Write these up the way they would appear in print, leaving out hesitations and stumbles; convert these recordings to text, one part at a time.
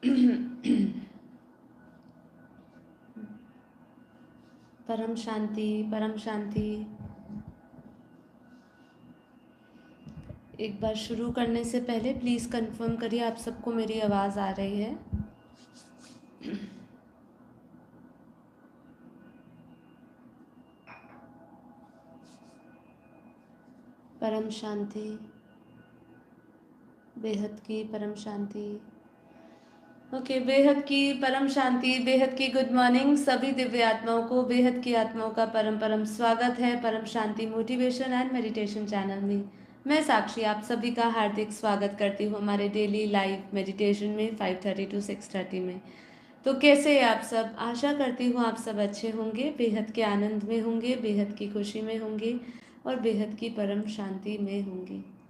परम शांति, परम शांति। एक बार शुरू करने से पहले प्लीज़ कंफर्म करिए आप सबको मेरी आवाज़ आ रही है। परम शांति, बेहद की परम शांति। ओके, बेहद की परम शांति, बेहद की गुड मॉर्निंग सभी दिव्य आत्माओं को। बेहद की आत्माओं का परम परम स्वागत है परम शांति मोटिवेशन एंड मेडिटेशन चैनल में। मैं साक्षी आप सभी का हार्दिक स्वागत करती हूँ हमारे डेली लाइव मेडिटेशन में 5:30 to 6:30 में। तो कैसे हैं आप सब? आशा करती हूँ आप सब अच्छे होंगे, बेहद के आनंद में होंगे, बेहद की खुशी में होंगे और बेहद की परम शांति में होंगे।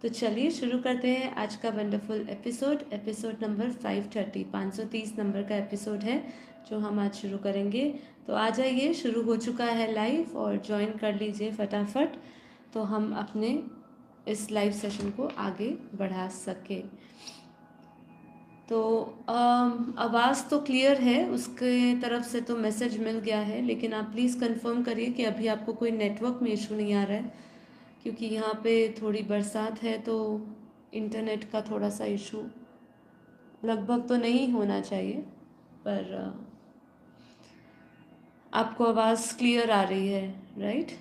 तो चलिए शुरू करते हैं आज का वंडरफुल एपिसोड नंबर 530 नंबर का एपिसोड है जो हम आज शुरू करेंगे। तो आ जाइए, शुरू हो चुका है लाइव और ज्वाइन कर लीजिए फटाफट, तो हम अपने इस लाइव सेशन को आगे बढ़ा सके। तो आवाज़ तो क्लियर है, उसके तरफ से तो मैसेज मिल गया है, लेकिन आप प्लीज़ कंफर्म करिए कि अभी आपको कोई नेटवर्क में इशू नहीं आ रहा है, क्योंकि यहाँ पे थोड़ी बरसात है तो इंटरनेट का थोड़ा सा इशू लगभग तो नहीं होना चाहिए, पर आपको आवाज़ क्लियर आ रही है, राइट?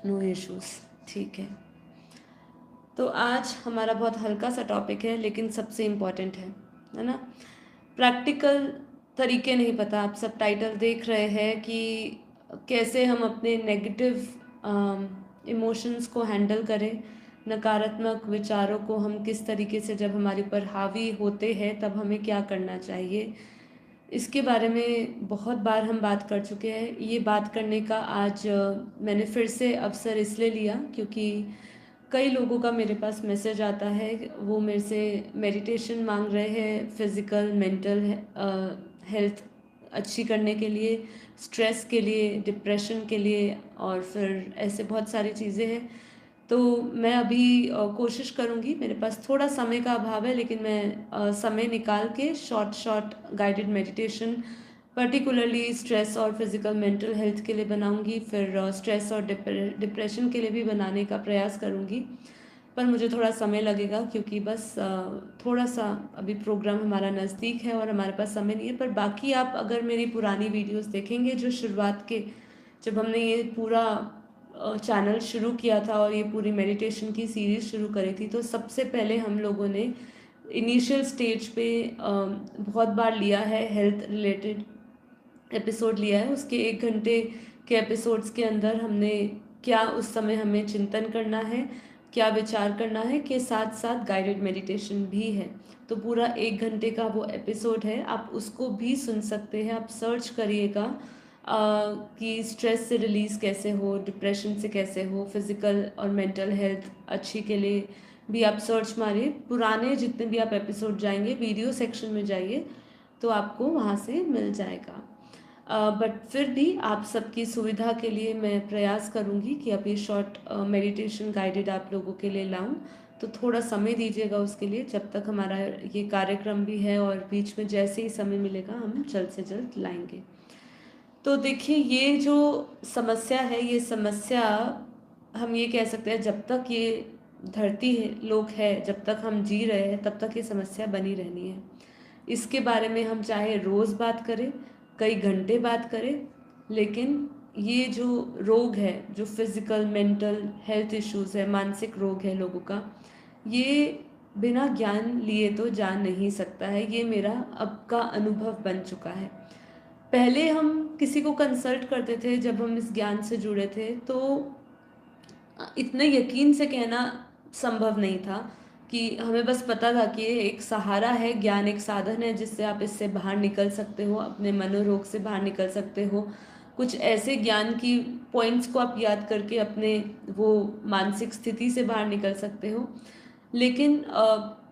नो इश्यूज, ठीक है। तो आज हमारा बहुत हल्का सा टॉपिक है लेकिन सबसे इम्पॉर्टेंट है ना। प्रैक्टिकल तरीके नहीं पता, आप सब टाइटल देख रहे हैं कि कैसे हम अपने नेगेटिव इमोशंस को हैंडल करें, नकारात्मक विचारों को हम किस तरीके से, जब हमारे ऊपर हावी होते हैं तब हमें क्या करना चाहिए, इसके बारे में बहुत बार हम बात कर चुके हैं। ये बात करने का आज मैंने फिर से अवसर इसलिए लिया क्योंकि कई लोगों का मेरे पास मैसेज आता है, वो मेरे से मेडिटेशन मांग रहे हैं फिज़िकल मेंटल हेल्थ अच्छी करने के लिए, स्ट्रेस के लिए, डिप्रेशन के लिए, और फिर ऐसे बहुत सारी चीज़ें हैं। तो मैं अभी कोशिश करूँगी, मेरे पास थोड़ा समय का अभाव है लेकिन मैं समय निकाल के short guided meditation particularly stress और फिज़िकल मेंटल हेल्थ के लिए बनाऊंगी, फिर स्ट्रेस और डिप्रेशन के लिए भी बनाने का प्रयास करूंगी। पर मुझे थोड़ा समय लगेगा क्योंकि बस थोड़ा सा अभी प्रोग्राम हमारा नज़दीक है और हमारे पास समय नहीं है। पर बाकी आप अगर मेरी पुरानी वीडियोस देखेंगे, जो शुरुआत के, जब हमने ये पूरा चैनल शुरू किया था और ये पूरी मेडिटेशन की सीरीज़ शुरू करी थी, तो सबसे पहले हम लोगों ने इनिशियल स्टेज पे बहुत बार लिया है हेल्थ रिलेटेड एपिसोड लिया है। उसके 1 घंटे के एपिसोड्स के अंदर हमने क्या उस समय हमें चिंतन करना है, क्या विचार करना है, के साथ साथ गाइडेड मेडिटेशन भी है। तो पूरा 1 घंटे का वो एपिसोड है, आप उसको भी सुन सकते हैं। आप सर्च करिएगा कि स्ट्रेस से रिलीज़ कैसे हो, डिप्रेशन से कैसे हो, फिज़िकल और मेंटल हेल्थ अच्छी के लिए भी आप सर्च मारिए। पुराने जितने भी आप एपिसोड जाएंगे, वीडियो सेक्शन में जाइए तो आपको वहाँ से मिल जाएगा। बट फिर भी आप सबकी सुविधा के लिए मैं प्रयास करूँगी कि अभी शॉर्ट मेडिटेशन गाइडेड आप लोगों के लिए लाऊं। तो थोड़ा समय दीजिएगा उसके लिए, जब तक हमारा ये कार्यक्रम भी है, और बीच में जैसे ही समय मिलेगा हम जल्द से जल्द लाएंगे। तो देखिए, ये जो समस्या है, ये समस्या हम ये कह सकते हैं, जब तक ये धरती है, लोग है, जब तक हम जी रहे हैं तब तक ये समस्या बनी रहनी है। इसके बारे में हम चाहे रोज़ बात करें, कई घंटे बात करें, लेकिन ये जो रोग है, जो फिज़िकल मेंटल हेल्थ इश्यूज़ है, मानसिक रोग है लोगों का, ये बिना ज्ञान लिए तो जा नहीं सकता है। ये मेरा अब का अनुभव बन चुका है। पहले हम किसी को कंसल्ट करते थे, जब हम इस ज्ञान से जुड़े थे, तो इतने यकीन से कहना संभव नहीं था कि हमें बस पता था कि ये एक सहारा है, ज्ञान एक साधन है जिससे आप इससे बाहर निकल सकते हो, अपने मनोरोग से बाहर निकल सकते हो। कुछ ऐसे ज्ञान की पॉइंट्स को आप याद करके अपने वो मानसिक स्थिति से बाहर निकल सकते हो। लेकिन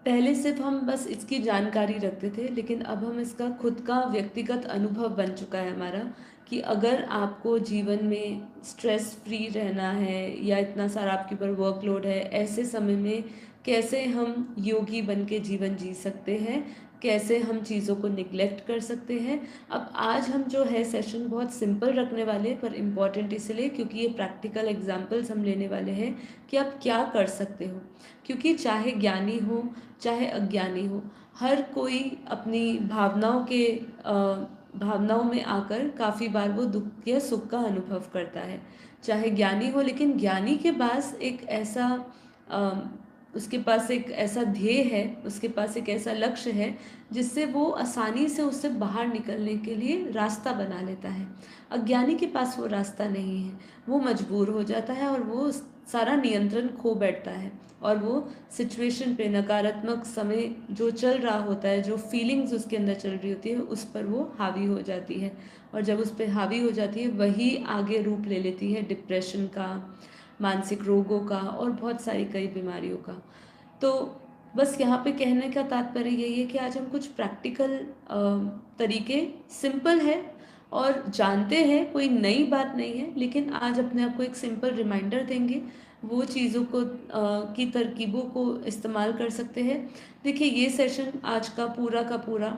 पहले सिर्फ हम बस इसकी जानकारी रखते थे, लेकिन अब हम इसका खुद का व्यक्तिगत अनुभव बन चुका है हमारा, कि अगर आपको जीवन में स्ट्रेस फ्री रहना है या इतना सारा आपके ऊपर वर्कलोड है, ऐसे समय में कैसे हम योगी बन के जीवन जी सकते हैं, कैसे हम चीज़ों को निगलेक्ट कर सकते हैं। अब आज हम जो है सेशन बहुत सिंपल रखने वाले हैं, पर इम्पॉर्टेंट इसलिए क्योंकि ये प्रैक्टिकल एग्जांपल्स हम लेने वाले हैं कि आप क्या कर सकते हो। क्योंकि चाहे ज्ञानी हो चाहे अज्ञानी हो, हर कोई अपनी भावनाओं में आकर काफ़ी बार वो दुख या सुख का अनुभव करता है। चाहे ज्ञानी हो, लेकिन ज्ञानी के पास एक ऐसा उसके पास एक ऐसा ध्येय है, उसके पास एक ऐसा लक्ष्य है जिससे वो आसानी से उससे बाहर निकलने के लिए रास्ता बना लेता है। अज्ञानी के पास वो रास्ता नहीं है, वो मजबूर हो जाता है और वो सारा नियंत्रण खो बैठता है और वो सिचुएशन पे, नकारात्मक समय जो चल रहा होता है, जो फीलिंग्स उसके अंदर चल रही होती है, उस पर वो हावी हो जाती है। और जब उस पर हावी हो जाती है वही आगे रूप ले लेती है डिप्रेशन का, मानसिक रोगों का और बहुत सारी कई बीमारियों का। तो बस यहाँ पे कहने का तात्पर्य यही है कि आज हम कुछ प्रैक्टिकल तरीके, सिंपल है और जानते हैं, कोई नई बात नहीं है, लेकिन आज अपने आप को एक सिंपल रिमाइंडर देंगे, वो चीज़ों को की तरकीबों को इस्तेमाल कर सकते हैं। देखिए, ये सेशन आज का पूरा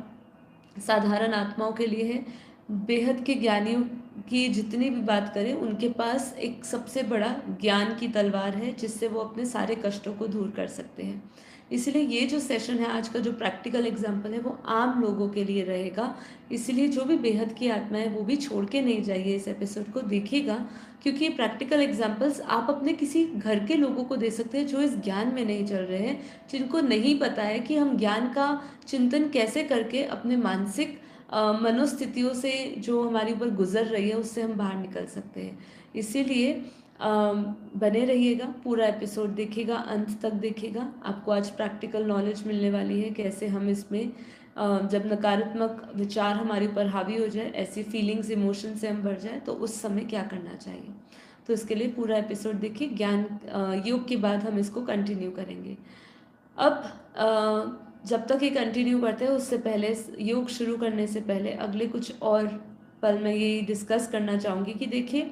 साधारण आत्माओं के लिए है। बेहद के ज्ञानियों की जितनी भी बात करें, उनके पास एक सबसे बड़ा ज्ञान की तलवार है जिससे वो अपने सारे कष्टों को दूर कर सकते हैं। इसलिए ये जो सेशन है आज का, जो प्रैक्टिकल एग्जाम्पल है, वो आम लोगों के लिए रहेगा। इसलिए जो भी बेहद की आत्मा है वो भी छोड़ के नहीं जाइए, इस एपिसोड को देखिएगा, क्योंकि प्रैक्टिकल एग्जाम्पल्स आप अपने किसी घर के लोगों को दे सकते हैं जो इस ज्ञान में नहीं चल रहे हैं, जिनको नहीं पता है कि हम ज्ञान का चिंतन कैसे करके अपने मानसिक मनोस्थितियों से जो हमारी ऊपर गुजर रही है उससे हम बाहर निकल सकते हैं। इसीलिए बने रहिएगा, पूरा एपिसोड देखिएगा, अंत तक देखिएगा। आपको आज प्रैक्टिकल नॉलेज मिलने वाली है कैसे हम इसमें जब नकारात्मक विचार हमारे ऊपर हावी हो जाए, ऐसी फीलिंग्स, इमोशन से हम भर जाए, तो उस समय क्या करना चाहिए। तो इसके लिए पूरा एपिसोड देखिए। ज्ञान योग के बाद हम इसको कंटिन्यू करेंगे। अब जब तक ये कंटिन्यू करते हैं, उससे पहले, योग शुरू करने से पहले अगले कुछ और पल मैं ये डिस्कस करना चाहूँगी कि देखिए,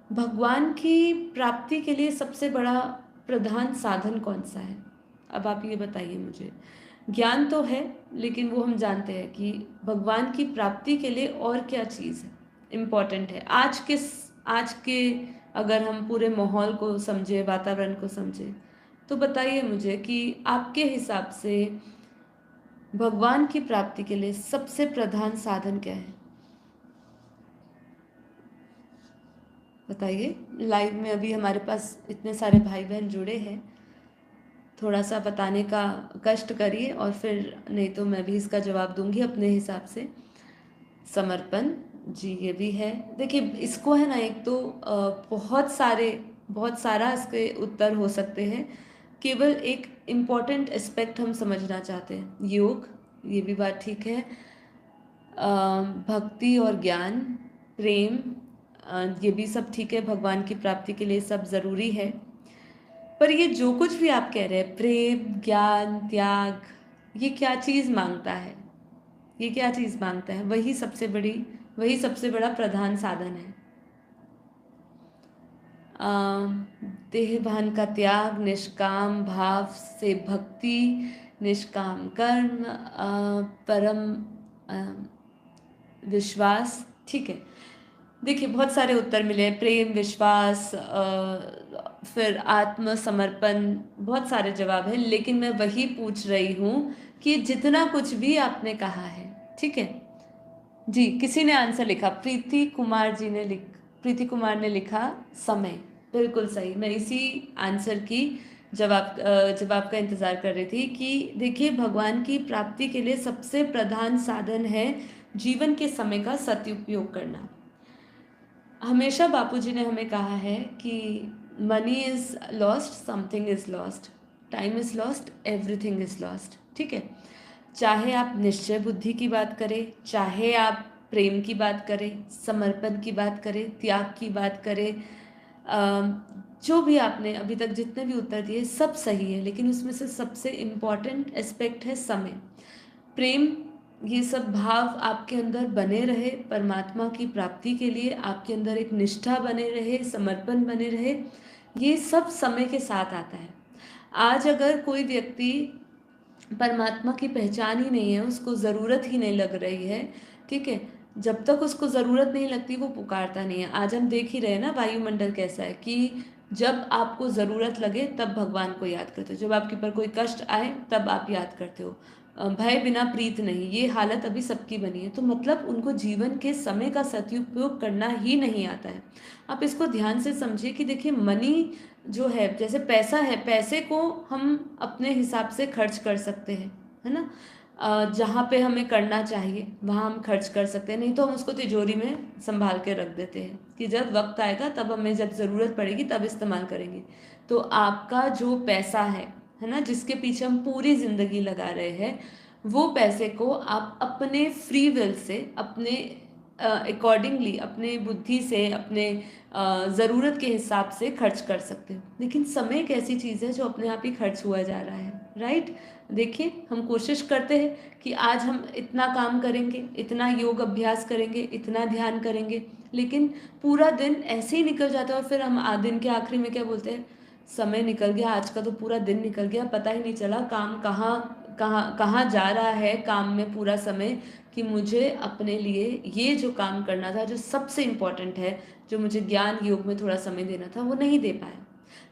भगवान की प्राप्ति के लिए सबसे बड़ा प्रधान साधन कौन सा है। अब आप ये बताइए मुझे। ज्ञान तो है, लेकिन वो हम जानते हैं कि भगवान की प्राप्ति के लिए और क्या चीज़ है इम्पॉर्टेंट है आज के अगर हम पूरे माहौल को समझे, वातावरण को समझे, तो बताइए मुझे कि आपके हिसाब से भगवान की प्राप्ति के लिए सबसे प्रधान साधन क्या है। बताइए। लाइव में अभी हमारे पास इतने सारे भाई बहन जुड़े हैं, थोड़ा सा बताने का कष्ट करिए और फिर नहीं तो मैं भी इसका जवाब दूंगी अपने हिसाब से। समर्पण, जी ये भी है। देखिए, इसको है ना, एक तो बहुत सारा इसके उत्तर हो सकते हैं। केवल एक इम्पॉर्टेंट एस्पेक्ट हम समझना चाहते हैं, योग, ये भी बात ठीक है। भक्ति और ज्ञान, प्रेम, ये भी सब ठीक है, भगवान की प्राप्ति के लिए सब ज़रूरी है। पर ये जो कुछ भी आप कह रहे हैं, प्रेम, ज्ञान, त्याग, ये क्या चीज़ मांगता है, ये क्या चीज़ मांगता है? वही सबसे बड़ा प्रधान साधन है। देह भान का त्याग, निष्काम भाव से भक्ति, निष्काम कर्म, परम विश्वास, ठीक है। देखिए, बहुत सारे उत्तर मिले, प्रेम, विश्वास, फिर आत्मसमर्पण, बहुत सारे जवाब हैं, लेकिन मैं वही पूछ रही हूँ कि जितना कुछ भी आपने कहा है, ठीक है जी। किसी ने आंसर लिखा, प्रीति कुमार ने लिखा समय, बिल्कुल सही। मैं इसी आंसर की जवाब का इंतज़ार कर रही थी कि देखिए, भगवान की प्राप्ति के लिए सबसे प्रधान साधन है जीवन के समय का सदुपयोग करना। हमेशा बापूजी ने हमें कहा है कि money is lost, something is lost, time is lost, everything is lost, ठीक है। चाहे आप निश्चय बुद्धि की बात करें, चाहे आप प्रेम की बात करें, समर्पण की बात करें, त्याग की बात करें, जो भी आपने अभी तक जितने भी उत्तर दिए सब सही है, लेकिन उसमें से सबसे इम्पॉर्टेंट एस्पेक्ट है समय, प्रेम। ये सब भाव आपके अंदर बने रहे, परमात्मा की प्राप्ति के लिए आपके अंदर एक निष्ठा बने रहे, समर्पण बने रहे, ये सब समय के साथ आता है। आज अगर कोई व्यक्ति परमात्मा की पहचान ही नहीं है, उसको ज़रूरत ही नहीं लग रही है, ठीक है, जब तक उसको ज़रूरत नहीं लगती वो पुकारता नहीं है। आज हम देख ही रहे हैं ना वायुमंडल कैसा है कि जब आपको ज़रूरत लगे तब भगवान को याद करते हो, जब आपके ऊपर कोई कष्ट आए तब आप याद करते हो। भय बिना प्रीत नहीं, ये हालत अभी सबकी बनी है। तो मतलब उनको जीवन के समय का सदुपयोग करना ही नहीं आता है। आप इसको ध्यान से समझिए कि देखिए मनी जो है, जैसे पैसा है, पैसे को हम अपने हिसाब से खर्च कर सकते हैं, है ना। जहाँ पे हमें करना चाहिए वहाँ हम खर्च कर सकते हैं, नहीं तो हम उसको तिजोरी में संभाल के रख देते हैं कि जब वक्त आएगा तब हमें जब ज़रूरत पड़ेगी तब इस्तेमाल करेंगे। तो आपका जो पैसा है ना, जिसके पीछे हम पूरी ज़िंदगी लगा रहे हैं, वो पैसे को आप अपने फ्री विल से, अपने अकॉर्डिंगली, अपने बुद्धि से, अपने ज़रूरत के हिसाब से खर्च कर सकते हो। लेकिन समय एक ऐसी चीज़ है जो अपने आप ही खर्च हुआ जा रहा है, राइट। देखिए हम कोशिश करते हैं कि आज हम इतना काम करेंगे, इतना योग अभ्यास करेंगे, इतना ध्यान करेंगे, लेकिन पूरा दिन ऐसे ही निकल जाता है और फिर हम दिन के आखिरी में क्या बोलते हैं, समय निकल गया, आज का तो पूरा दिन निकल गया, पता ही नहीं चला काम कहाँ कहाँ कहाँ जा रहा है काम में पूरा समय, कि मुझे अपने लिए ये जो काम करना था, जो सबसे इम्पोर्टेंट है, जो मुझे ज्ञान योग में थोड़ा समय देना था, वो नहीं दे पाया।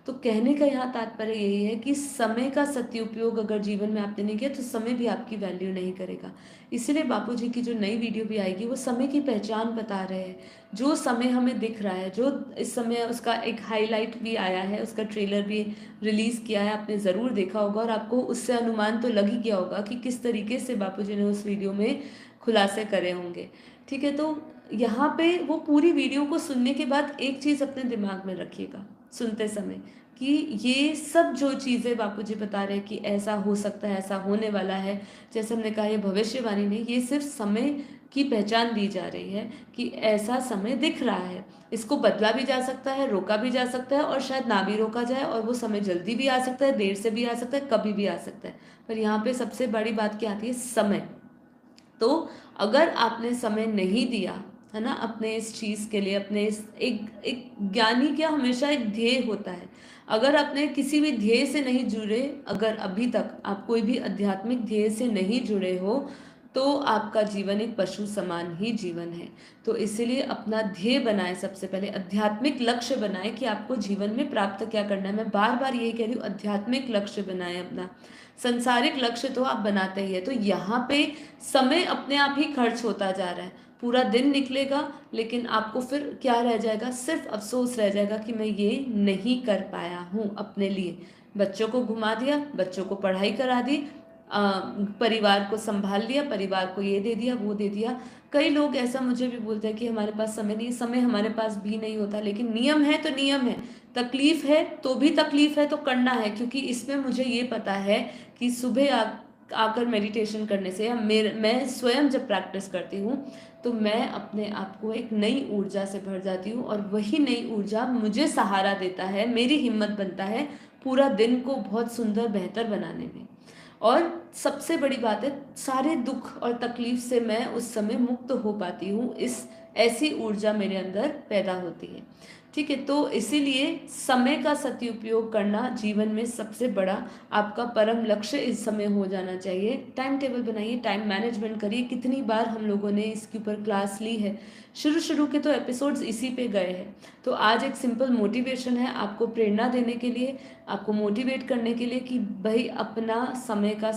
तो कहने का यहाँ तात्पर्य यही है कि समय का सदुपयोग अगर जीवन में आपने नहीं किया तो समय भी आपकी वैल्यू नहीं करेगा। इसीलिए बापू जी की जो नई वीडियो भी आएगी वो समय की पहचान बता रहे हैं। जो समय हमें दिख रहा है, जो इस समय उसका एक हाईलाइट भी आया है, उसका ट्रेलर भी रिलीज़ किया है, आपने ज़रूर देखा होगा और आपको उससे अनुमान तो लग ही गया होगा कि किस तरीके से बापू जी ने उस वीडियो में खुलासे करे होंगे, ठीक है। तो यहाँ पे वो पूरी वीडियो को सुनने के बाद एक चीज़ अपने दिमाग में रखिएगा सुनते समय, कि ये सब जो चीज़ें बापू जी बता रहे हैं कि ऐसा हो सकता है, ऐसा होने वाला है, जैसे हमने कहा ये भविष्यवाणी नहीं, ये सिर्फ समय की पहचान दी जा रही है कि ऐसा समय दिख रहा है, इसको बदला भी जा सकता है, रोका भी जा सकता है, और शायद ना भी रोका जाए, और वो समय जल्दी भी आ सकता है, देर से भी आ सकता है, कभी भी आ सकता है। पर यहाँ पे सबसे बड़ी बात क्या आती है, समय। तो अगर आपने समय नहीं दिया, है ना, अपने इस चीज़ के लिए, अपने इस एक एक ज्ञानी क्या हमेशा एक ध्येय होता है। अगर आपने किसी भी ध्येय से नहीं जुड़े, अगर अभी तक आप कोई भी आध्यात्मिक ध्येय से नहीं जुड़े हो, तो आपका जीवन एक पशु समान ही जीवन है। तो इसीलिए अपना ध्येय बनाए, सबसे पहले आध्यात्मिक लक्ष्य बनाए कि आपको जीवन में प्राप्त क्या करना है। मैं बार बार यही कह रही हूँ, आध्यात्मिक लक्ष्य बनाए अपना। संसारिक लक्ष्य तो आप बनाते ही है। तो यहाँ पे समय अपने आप ही खर्च होता जा रहा है, पूरा दिन निकलेगा, लेकिन आपको फिर क्या रह जाएगा, सिर्फ अफसोस रह जाएगा कि मैं ये नहीं कर पाया हूँ अपने लिए। बच्चों को घुमा दिया, बच्चों को पढ़ाई करा दी, परिवार को संभाल लिया, परिवार को ये दे दिया, वो दे दिया। कई लोग ऐसा मुझे भी बोलते हैं कि हमारे पास समय नहीं, समय हमारे पास भी नहीं होता, लेकिन नियम है तो नियम है, तकलीफ है तो भी तकलीफ है तो करना है, क्योंकि इसमें मुझे ये पता है कि सुबह आकर मेडिटेशन करने से, या मैं स्वयं जब प्रैक्टिस करती हूँ तो मैं अपने आप को एक नई ऊर्जा से भर जाती हूँ, और वही नई ऊर्जा मुझे सहारा देता है, मेरी हिम्मत बनता है पूरा दिन को बहुत सुंदर बेहतर बनाने में। और सबसे बड़ी बात है, सारे दुख और तकलीफ से मैं उस समय मुक्त हो पाती हूँ, इस ऐसी ऊर्जा मेरे अंदर पैदा होती है, ठीक है। तो इसीलिए समय का सदुपयोग करना जीवन में सबसे बड़ा आपका परम लक्ष्य इस समय हो जाना चाहिए। टाइम टेबल बनाइए, टाइम मैनेजमेंट करिए। कितनी बार हम लोगों ने इसके ऊपर क्लास ली है, शुरू शुरू के तो एपिसोड्स इसी पे गए हैं। तो आज एक सिंपल मोटिवेशन है आपको प्रेरणा देने के लिए, आपको मोटिवेट करने के लिए कि भाई अपना समय का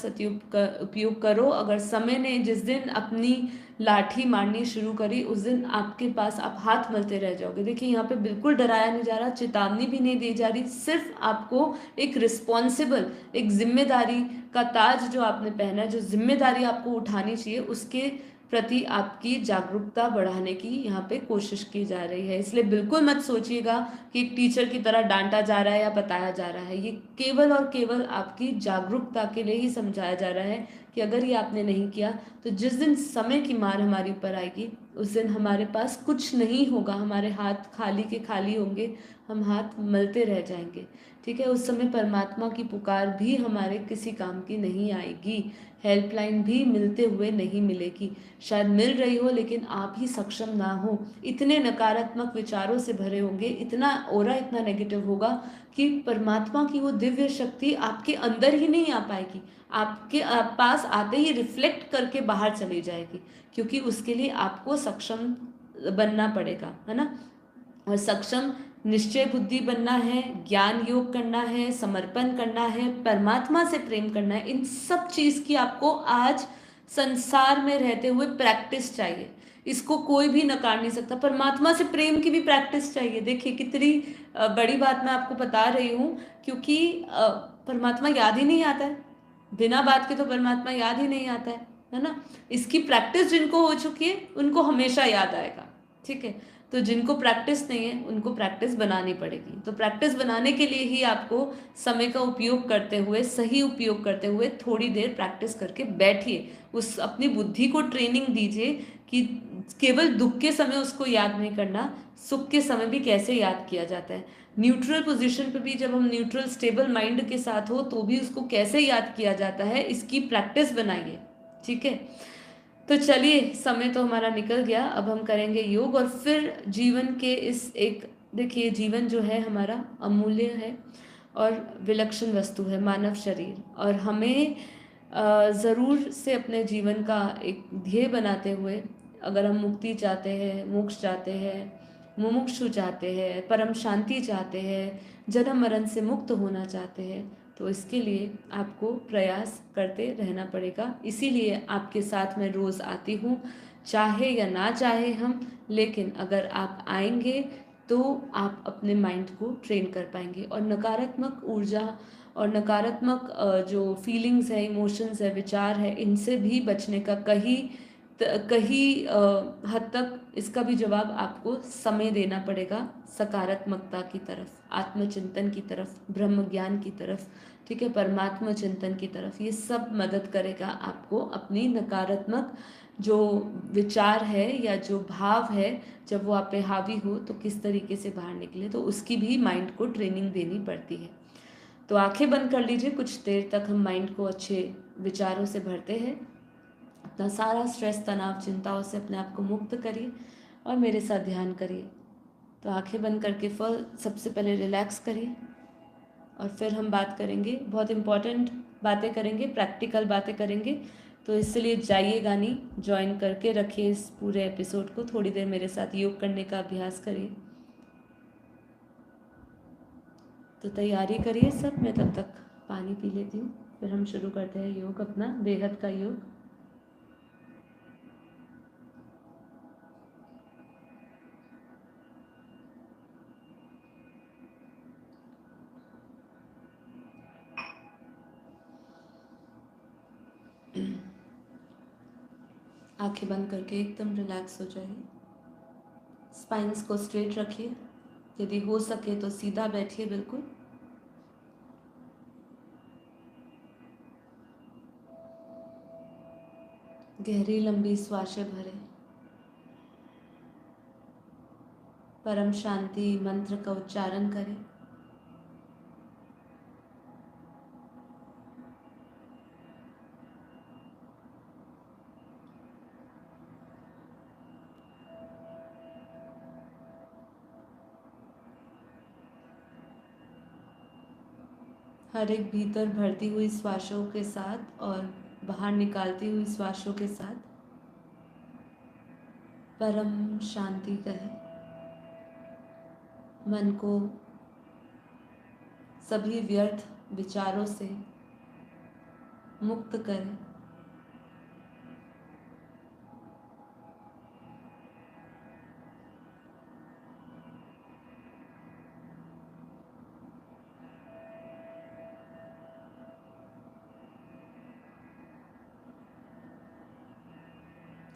उपयोग करो। अगर समय ने जिस दिन अपनी लाठी मारनी शुरू करी, उस दिन आपके पास आप हाथ मलते रह जाओगे। देखिए यहाँ पे बिल्कुल डराया नहीं जा रहा, चेतावनी भी नहीं दी जा रही, सिर्फ आपको एक रिस्पॉन्सिबल, एक जिम्मेदारी का ताज जो आपने पहना है, जो जिम्मेदारी आपको उठानी चाहिए, उसके प्रति आपकी जागरूकता बढ़ाने की यहाँ पे कोशिश की जा रही है। इसलिए बिल्कुल मत सोचिएगा कि एक टीचर की तरह डांटा जा रहा है या बताया जा रहा है, ये केवल और केवल आपकी जागरूकता के लिए ही समझाया जा रहा है कि अगर ये आपने नहीं किया तो जिस दिन समय की मार हमारे ऊपर आएगी, उस दिन हमारे पास कुछ नहीं होगा, हमारे हाथ खाली के खाली होंगे, हम हाथ मलते रह जाएंगे। ठीक है, उस समय परमात्मा की पुकार भी हमारे किसी काम की नहीं आएगी, हेल्पलाइन भी मिलते हुए नहीं मिलेगी। शायद मिल रही हो लेकिन आप ही सक्षम ना हो, इतने नकारात्मक विचारों से भरे होंगे, इतना ओरा इतना नेगेटिव होगा कि परमात्मा की वो दिव्य शक्ति आपके अंदर ही नहीं आ पाएगी, आपके पास आते ही रिफ्लेक्ट करके बाहर चली जाएगी, क्योंकि उसके लिए आपको सक्षम बनना पड़ेगा, है ना। और सक्षम निश्चय बुद्धि बनना है, ज्ञान योग करना है, समर्पण करना है, परमात्मा से प्रेम करना है। इन सब चीज की आपको आज संसार में रहते हुए प्रैक्टिस चाहिए, इसको कोई भी नकार नहीं सकता। परमात्मा से प्रेम की भी प्रैक्टिस चाहिए। देखिए कितनी बड़ी बात मैं आपको बता रही हूँ, क्योंकि परमात्मा याद ही नहीं आता है, बिना बात के तो परमात्मा याद ही नहीं आता है ना। इसकी प्रैक्टिस जिनको हो चुकी है उनको हमेशा याद आएगा, ठीक है। तो जिनको प्रैक्टिस नहीं है उनको प्रैक्टिस बनानी पड़ेगी। तो प्रैक्टिस बनाने के लिए ही आपको समय का उपयोग करते हुए, सही उपयोग करते हुए थोड़ी देर प्रैक्टिस करके बैठिए, उस अपनी बुद्धि को ट्रेनिंग दीजिए कि केवल दुख के समय उसको याद नहीं करना, सुख के समय भी कैसे याद किया जाता है। न्यूट्रल पोजीशन पे भी जब हम न्यूट्रल स्टेबल माइंड के साथ हो तो भी उसको कैसे याद किया जाता है, इसकी प्रैक्टिस बनाइए, ठीक है। तो चलिए, समय तो हमारा निकल गया, अब हम करेंगे योग और फिर जीवन के इस एक, देखिए जीवन जो है हमारा अमूल्य है और विलक्षण वस्तु है मानव शरीर, और हमें ज़रूर से अपने जीवन का एक ध्येय बनाते हुए, अगर हम मुक्ति चाहते हैं, मोक्ष चाहते हैं, मुमुक्षु चाहते हैं, परम शांति चाहते हैं, जन्म मरण से मुक्त होना चाहते हैं, तो इसके लिए आपको प्रयास करते रहना पड़ेगा। इसीलिए आपके साथ मैं रोज़ आती हूँ, चाहे या ना चाहे हम, लेकिन अगर आप आएंगे तो आप अपने माइंड को ट्रेन कर पाएंगे, और नकारात्मक ऊर्जा और नकारात्मक जो फीलिंग्स है, इमोशंस है, विचार है, इनसे भी बचने का कहीं हद तक इसका भी जवाब आपको समय देना पड़ेगा सकारात्मकता की तरफ, आत्मचिंतन की तरफ, ब्रह्म ज्ञान की तरफ, ठीक है, परमात्मा चिंतन की तरफ। ये सब मदद करेगा आपको अपनी नकारात्मक जो विचार है या जो भाव है, जब वो आप पे हावी हो तो किस तरीके से बाहर निकले, तो उसकी भी माइंड को ट्रेनिंग देनी पड़ती है। तो आंखें बंद कर लीजिए, कुछ देर तक हम माइंड को अच्छे विचारों से भरते हैं, अपना सारा स्ट्रेस, तनाव, चिंताओं से अपने आप को मुक्त करिए और मेरे साथ ध्यान करिए। तो आंखें बंद करके सबसे पहले रिलैक्स करिए, और फिर हम बात करेंगे, बहुत इम्पॉर्टेंट बातें करेंगे, प्रैक्टिकल बातें करेंगे। तो इसलिए जाइएगा नहीं, ज्वाइन करके रखिए इस पूरे एपिसोड को, थोड़ी देर मेरे साथ योग करने का अभ्यास करिए। तो तैयारी करिए सब, मैं तब तक पानी पी लेती हूँ, फिर हम शुरू करते हैं योग, अपना बेहद का योग। आंखें बंद करके एकदम रिलैक्स हो जाइए, स्पाइन्स को स्ट्रेट रखिए, यदि हो सके तो सीधा बैठिए बिल्कुल। गहरी लंबी श्वासें भरें, परम शांति मंत्र का उच्चारण करें। हर एक भीतर भरती हुई श्वासों के साथ और बाहर निकालती हुई श्वासों के साथ परम शांति करें, मन को सभी व्यर्थ विचारों से मुक्त करें।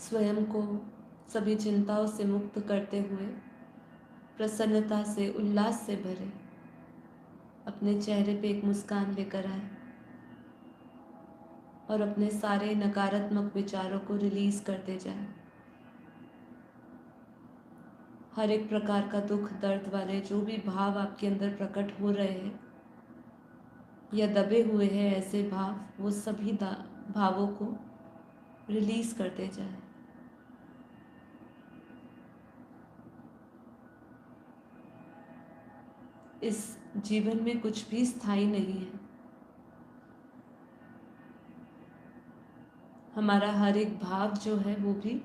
स्वयं को सभी चिंताओं से मुक्त करते हुए प्रसन्नता से, उल्लास से भरे अपने चेहरे पे एक मुस्कान लेकर आए और अपने सारे नकारात्मक विचारों को रिलीज करते जाएं। हर एक प्रकार का दुख दर्द वाले जो भी भाव आपके अंदर प्रकट हो रहे हैं या दबे हुए हैं ऐसे भाव, वो सभी भावों को रिलीज करते जाए। इस जीवन में कुछ भी स्थायी नहीं है। हमारा हर एक भाव जो है वो भी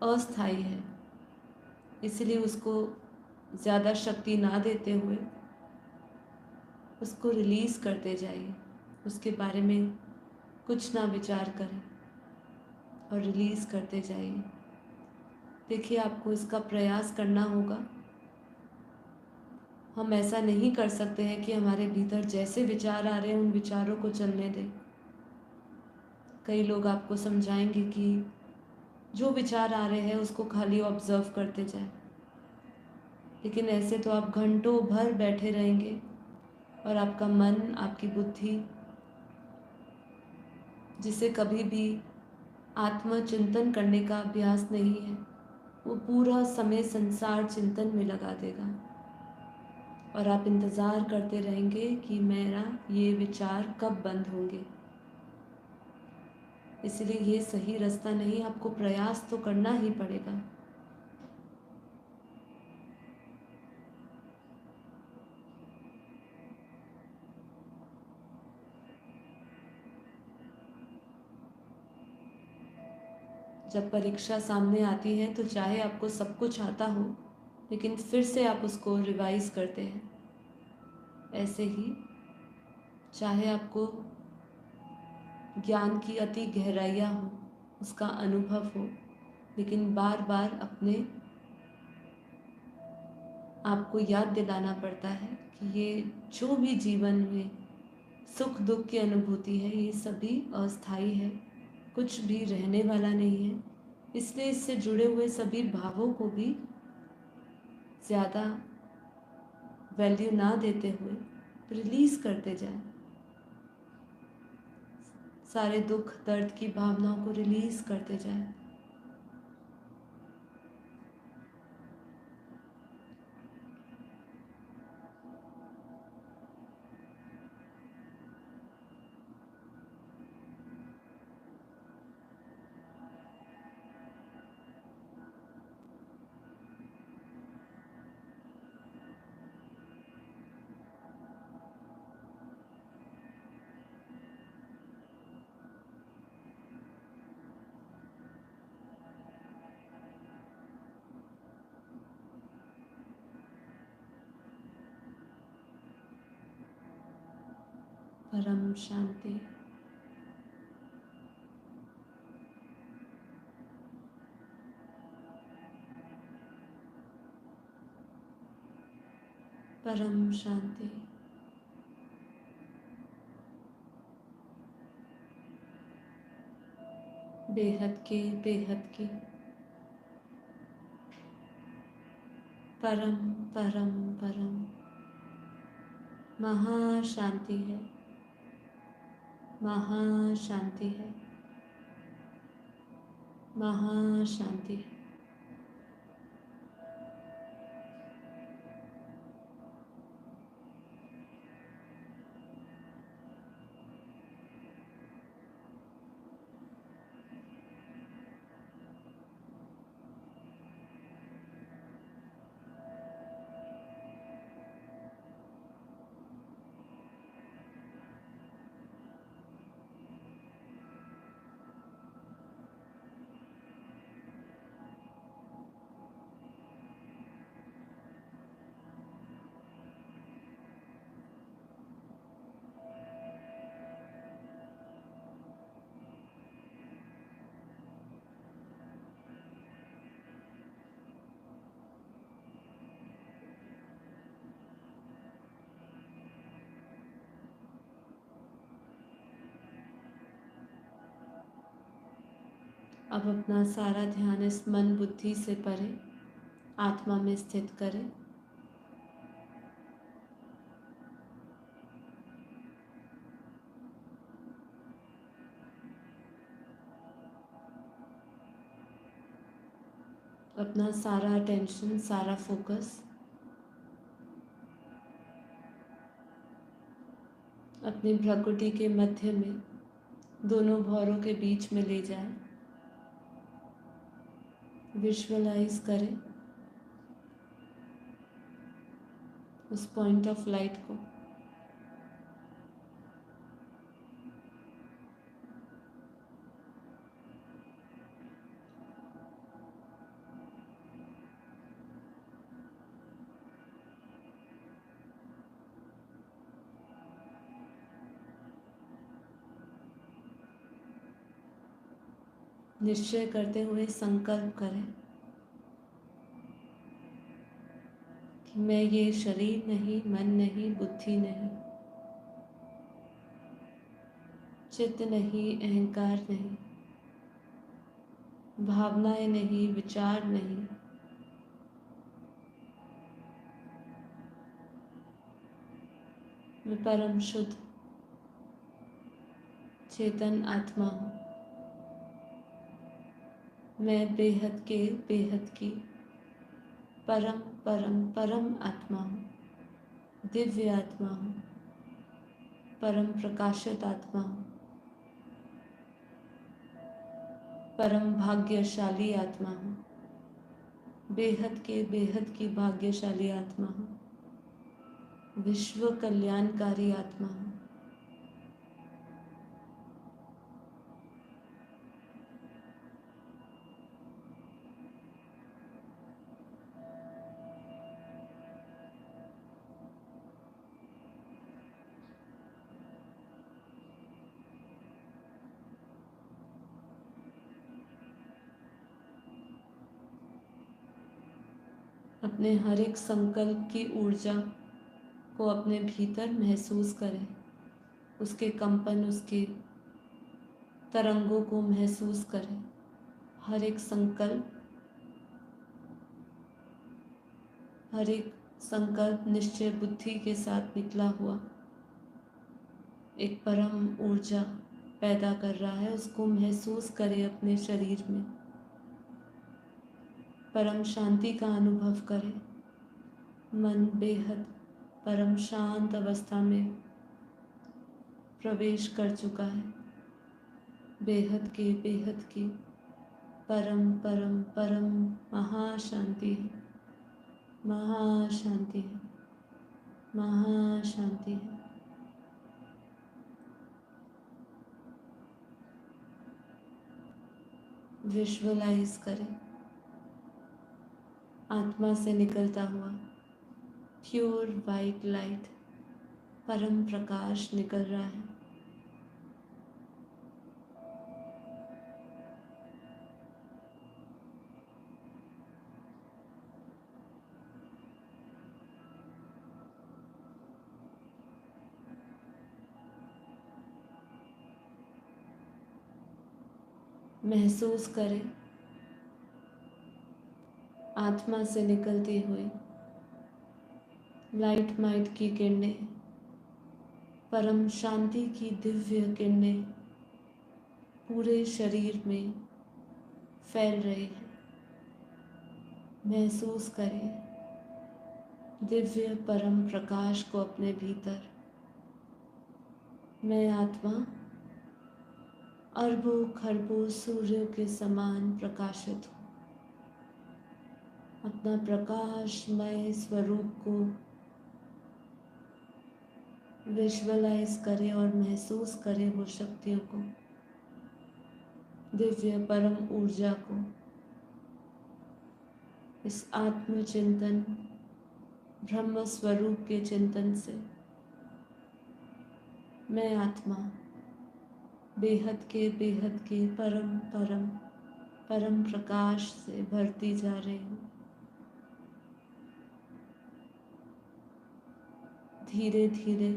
अस्थाई है, इसलिए उसको ज़्यादा शक्ति ना देते हुए उसको रिलीज़ करते जाइए। उसके बारे में कुछ ना विचार करें और रिलीज़ करते जाइए। देखिए, आपको इसका प्रयास करना होगा। हम ऐसा नहीं कर सकते हैं कि हमारे भीतर जैसे विचार आ रहे हैं उन विचारों को चलने दें। कई लोग आपको समझाएंगे कि जो विचार आ रहे हैं उसको खाली ऑब्जर्व करते जाएं, लेकिन ऐसे तो आप घंटों भर बैठे रहेंगे और आपका मन, आपकी बुद्धि, जिसे कभी भी आत्मचिंतन करने का अभ्यास नहीं है, वो पूरा समय संसार चिंतन में लगा देगा और आप इंतज़ार करते रहेंगे कि मेरा ये विचार कब बंद होंगे। इसलिए ये सही रास्ता नहीं, आपको प्रयास तो करना ही पड़ेगा। जब परीक्षा सामने आती है तो चाहे आपको सब कुछ आता हो, लेकिन फिर से आप उसको रिवाइज करते हैं। ऐसे ही चाहे आपको ज्ञान की अति गहराइयाँ हो, उसका अनुभव हो, लेकिन बार बार अपने आपको याद दिलाना पड़ता है कि ये जो भी जीवन में सुख दुख की अनुभूति है, ये सभी अस्थाई है, कुछ भी रहने वाला नहीं है। इसलिए इससे जुड़े हुए सभी भावों को भी ज़्यादा वैल्यू ना देते हुए रिलीज़ करते जाएं। सारे दुख दर्द की भावनाओं को रिलीज़ करते जाएं। परम शांति। परम शांति। बेहद की परम परम परम महाशांति है, महाशांति है, महाशांति है। अब अपना सारा ध्यान इस मन बुद्धि से परे आत्मा में स्थित करें। अपना सारा अटेंशन, सारा फोकस अपनी भ्रुकुटी के मध्य में दोनों भौरों के बीच में ले जाएं। विजुअलाइज करें उस पॉइंट ऑफ लाइट को। निश्चय करते हुए संकल्प करें कि मैं ये शरीर नहीं, मन नहीं, बुद्धि नहीं, चित्त नहीं, अहंकार नहीं, भावनाएं नहीं, विचार नहीं, मैं परम शुद्ध चेतन आत्मा हूँ। मैं बेहद के बेहद की परम परम परम आत्मा हूँ, दिव्य आत्मा हूँ, परम प्रकाशित आत्मा हूँ, परम भाग्यशाली आत्मा हूँ, बेहद के बेहद की भाग्यशाली आत्मा हूँ, विश्व कल्याणकारी आत्मा हूँ। अपने हर एक संकल्प की ऊर्जा को अपने भीतर महसूस करें, उसके कंपन, उसके तरंगों को महसूस करें। हर एक संकल्प, हर एक संकल्प निश्चय बुद्धि के साथ निकला हुआ एक परम ऊर्जा पैदा कर रहा है। उसको महसूस करें अपने शरीर में। परम शांति का अनुभव करें। मन बेहद परम शांत अवस्था में प्रवेश कर चुका है। बेहद की परम परम परम महाशांति है, महाशांति है, महाशांति है। विजुअलाइज करें आत्मा से निकलता हुआ प्योर वाइट लाइट, परम प्रकाश निकल रहा है। महसूस करें आत्मा से निकलती हुई लाइट माइट की किरणें, परम शांति की दिव्य किरणें पूरे शरीर में फैल रही है। महसूस करें दिव्य परम प्रकाश को अपने भीतर। मैं आत्मा अरबों खरबों सूर्यों के समान प्रकाशित हूँ। अपना प्रकाशमय स्वरूप को विजुअलाइज करें और महसूस करें वो शक्तियों को, दिव्य परम ऊर्जा को। इस आत्मचिंतन, ब्रह्म स्वरूप के चिंतन से मैं आत्मा बेहद के परम परम परम प्रकाश से भरती जा रही हूँ। धीरे धीरे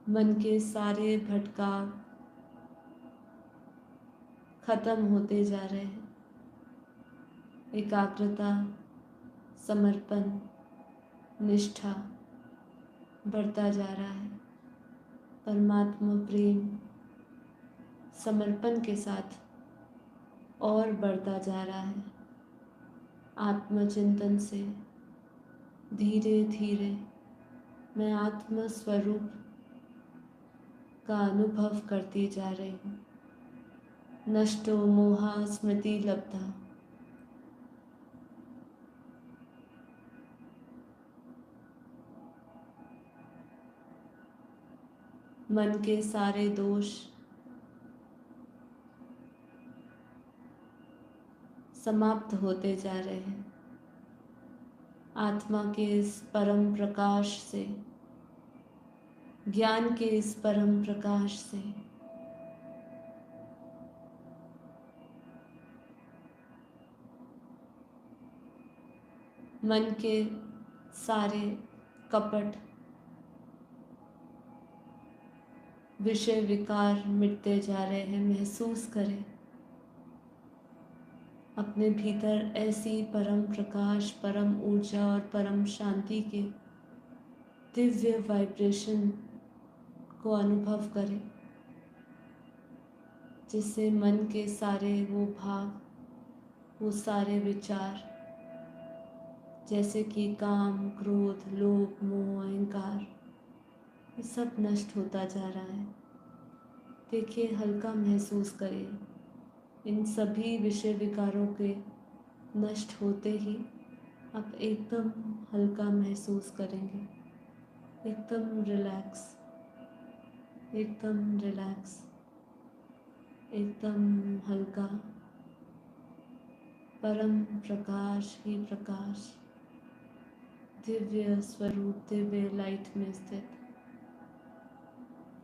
मन के सारे भटकाव खत्म होते जा रहे हैं। एकाग्रता, समर्पण, निष्ठा बढ़ता जा रहा है। परमात्मा प्रेम, समर्पण के साथ और बढ़ता जा रहा है। आत्मचिंतन से धीरे धीरे मैं आत्म स्वरूप का अनुभव करती जा रही हूँ। नष्टो मोहा स्मृति लब्धा। मन के सारे दोष समाप्त होते जा रहे हैं। आत्मा के इस परम प्रकाश से, ज्ञान के इस परम प्रकाश से मन के सारे कपट, विषय विकार मिटते जा रहे हैं। महसूस करें अपने भीतर ऐसी परम प्रकाश, परम ऊर्जा और परम शांति के दिव्य वाइब्रेशन को अनुभव करें, जिससे मन के सारे वो भाव, वो सारे विचार, जैसे कि काम, क्रोध, लोभ, मोह, अहंकार, ये सब नष्ट होता जा रहा है। देखिए, हल्का महसूस करिए। इन सभी विषय विकारों के नष्ट होते ही आप एकदम हल्का महसूस करेंगे। एकदम रिलैक्स, एकदम रिलैक्स, एकदम हल्का। परम प्रकाश ही प्रकाश, दिव्य स्वरूप, दिव्य लाइट में स्थित,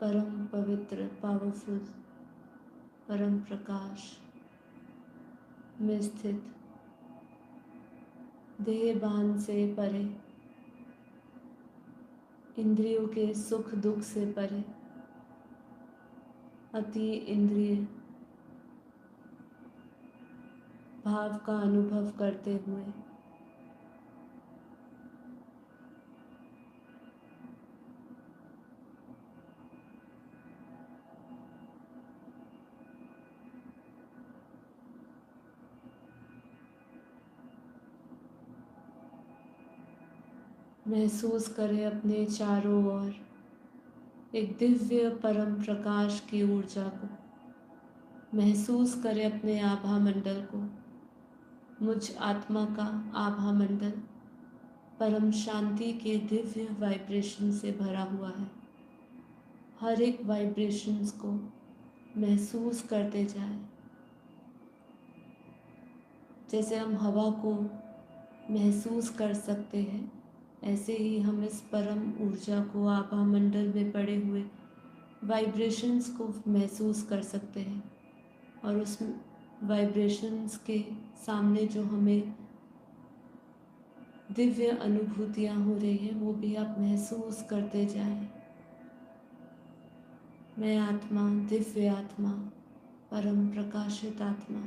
परम पवित्र, पावरफुल परम प्रकाश में स्थित, देह बांध से परे, इंद्रियों के सुख दुख से परे, अति इंद्रिय भाव का अनुभव करते हुए महसूस करें अपने चारों ओर एक दिव्य परम प्रकाश की ऊर्जा को। महसूस करें अपने आभा मंडल को। मुझ आत्मा का आभा मंडल परम शांति के दिव्य वाइब्रेशन से भरा हुआ है। हर एक वाइब्रेशंस को महसूस करते जाएं। जैसे हम हवा को महसूस कर सकते हैं, ऐसे ही हम इस परम ऊर्जा को, आभा मंडल में पड़े हुए वाइब्रेशंस को महसूस कर सकते हैं। और उस वाइब्रेशंस के सामने जो हमें दिव्य अनुभूतियाँ हो रही हैं, वो भी आप महसूस करते जाएं। मैं आत्मा, दिव्य आत्मा, परम प्रकाशित आत्मा,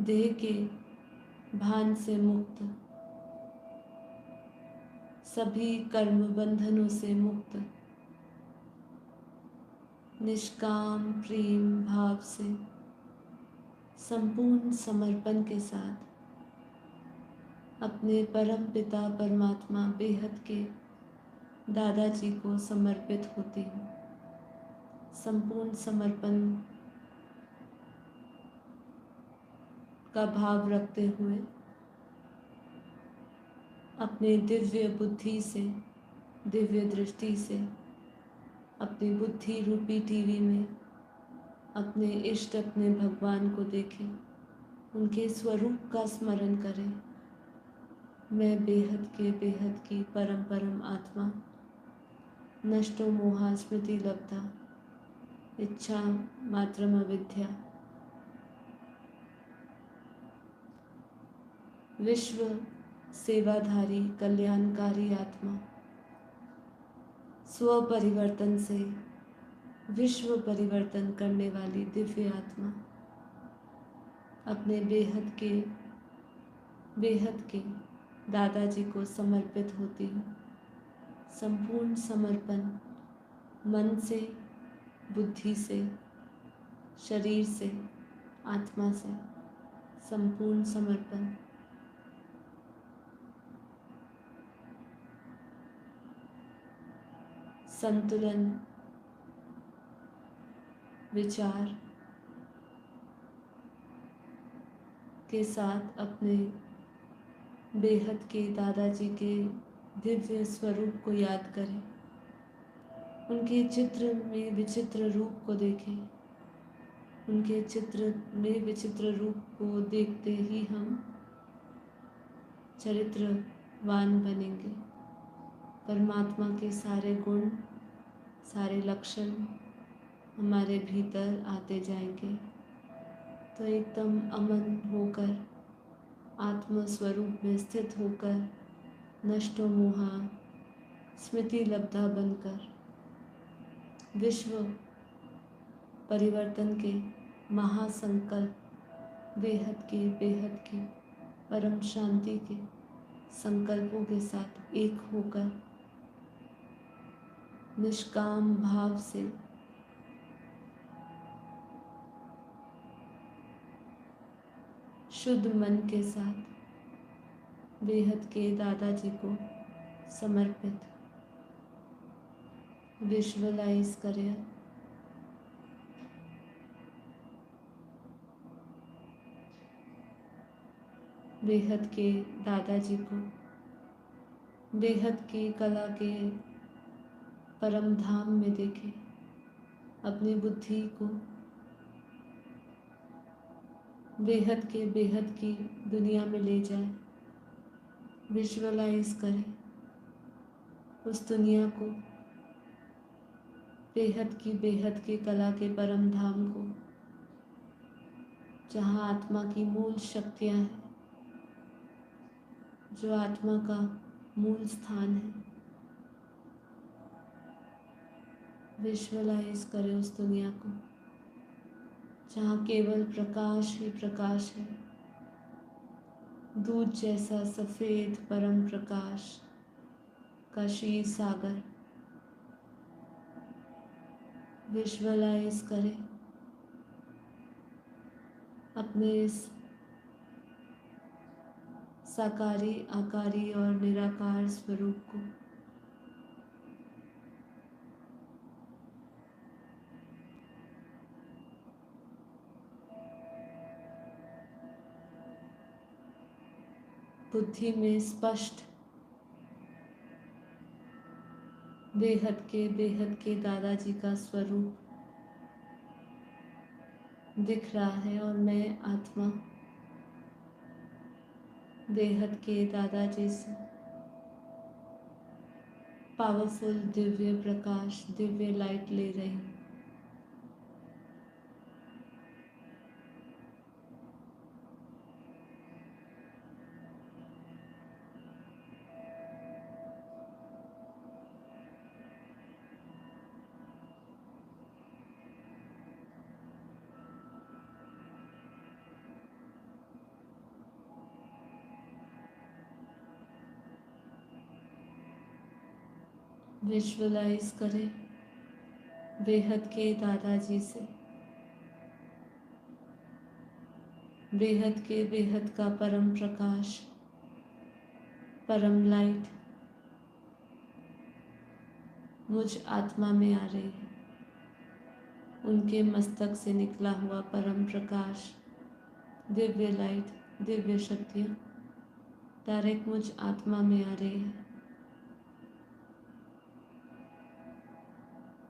देह के भान से मुक्त, सभी कर्म बंधनों से मुक्त, निष्काम प्रेम भाव से, संपूर्ण समर्पण के साथ अपने परम पिता परमात्मा बेहद के दादाजी को समर्पित होती हूँ। संपूर्ण समर्पण का भाव रखते हुए अपने दिव्य बुद्धि से, दिव्य दृष्टि से अपनी बुद्धि रूपी टीवी में अपने इष्ट, अपने भगवान को देखें, उनके स्वरूप का स्मरण करें। मैं बेहद की परम परम आत्मा, नष्टो मोहा स्मृति लब्धा, इच्छा मात्रम अविद्या, विश्व सेवाधारी कल्याणकारी आत्मा, स्व परिवर्तन से विश्व परिवर्तन करने वाली दिव्य आत्मा, अपने बेहद के दादाजी को समर्पित होती हूँ। संपूर्ण समर्पण मन से, बुद्धि से, शरीर से, आत्मा से संपूर्ण समर्पण। संतुलन, विचार के साथ अपने बेहद के दादाजी के दिव्य स्वरूप को याद करें। उनके चित्र में विचित्र रूप को देखें। उनके चित्र में विचित्र रूप को देखते ही हम चरित्रवान बनेंगे। परमात्मा के सारे गुण, सारे लक्षण हमारे भीतर आते जाएंगे। तो एकदम अमन होकर, आत्म स्वरूप में स्थित होकर, नष्टो मोहा स्मृति लब्धा बनकर विश्व परिवर्तन के महासंकल्प, बेहद के परम शांति के संकल्पों के साथ एक होकर निष्काम भाव से शुद्ध मन के साथ बेहद के दादाजी को समर्पित विजुअलाइज करें। बेहद के दादाजी को बेहद की कला के परम धाम में देखें। अपनी बुद्धि को बेहद की दुनिया में ले जाए। विजुअलाइज करें उस दुनिया को, बेहद की कला के परम धाम को, जहाँ आत्मा की मूल शक्तियाँ हैं, जो आत्मा का मूल स्थान है। विजुअलाइज करें उस दुनिया को जहाँ केवल प्रकाश ही प्रकाश है। दूध जैसा सफ़ेद परम प्रकाश का क्षीर सागर। विजुअलाइज करें अपने इस साकारी, आकारी और निराकार स्वरूप को। बुद्धि में स्पष्ट बेहद के दादाजी का स्वरूप दिख रहा है और मैं आत्मा बेहद के दादाजी से पावरफुल दिव्य प्रकाश, दिव्य लाइट ले रही हूँ। विजुअलाइज करें बेहद के दादाजी से बेहद का परम प्रकाश, परम लाइट मुझ आत्मा में आ रही है। उनके मस्तक से निकला हुआ परम प्रकाश, दिव्य लाइट, दिव्य शक्तियाँ डायरेक्ट मुझ आत्मा में आ रही है।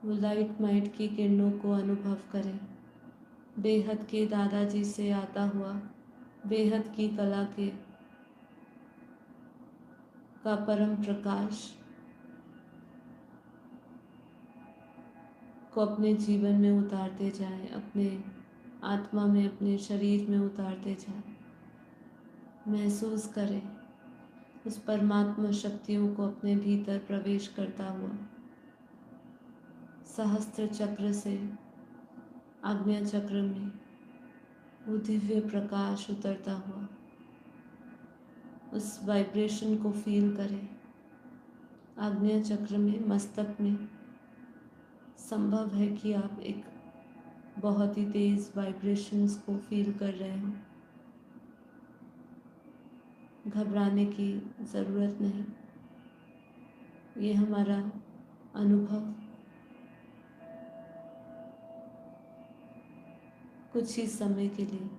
वो लाइट माइट की किरणों को अनुभव करें। बेहद के दादाजी से आता हुआ बेहद की कला के का परम प्रकाश को अपने जीवन में उतारते जाएं, अपने आत्मा में, अपने शरीर में उतारते जाएं। महसूस करें उस परमात्मा शक्तियों को अपने भीतर प्रवेश करता हुआ। सहस्त्र चक्र से आज्ञा चक्र में वो दिव्य प्रकाश उतरता हुआ, उस वाइब्रेशन को फील करें। आज्ञा चक्र में, मस्तक में संभव है कि आप एक बहुत ही तेज़ वाइब्रेशंस को फील कर रहे हो। घबराने की ज़रूरत नहीं, ये हमारा अनुभव कुछ ही समय के लिए।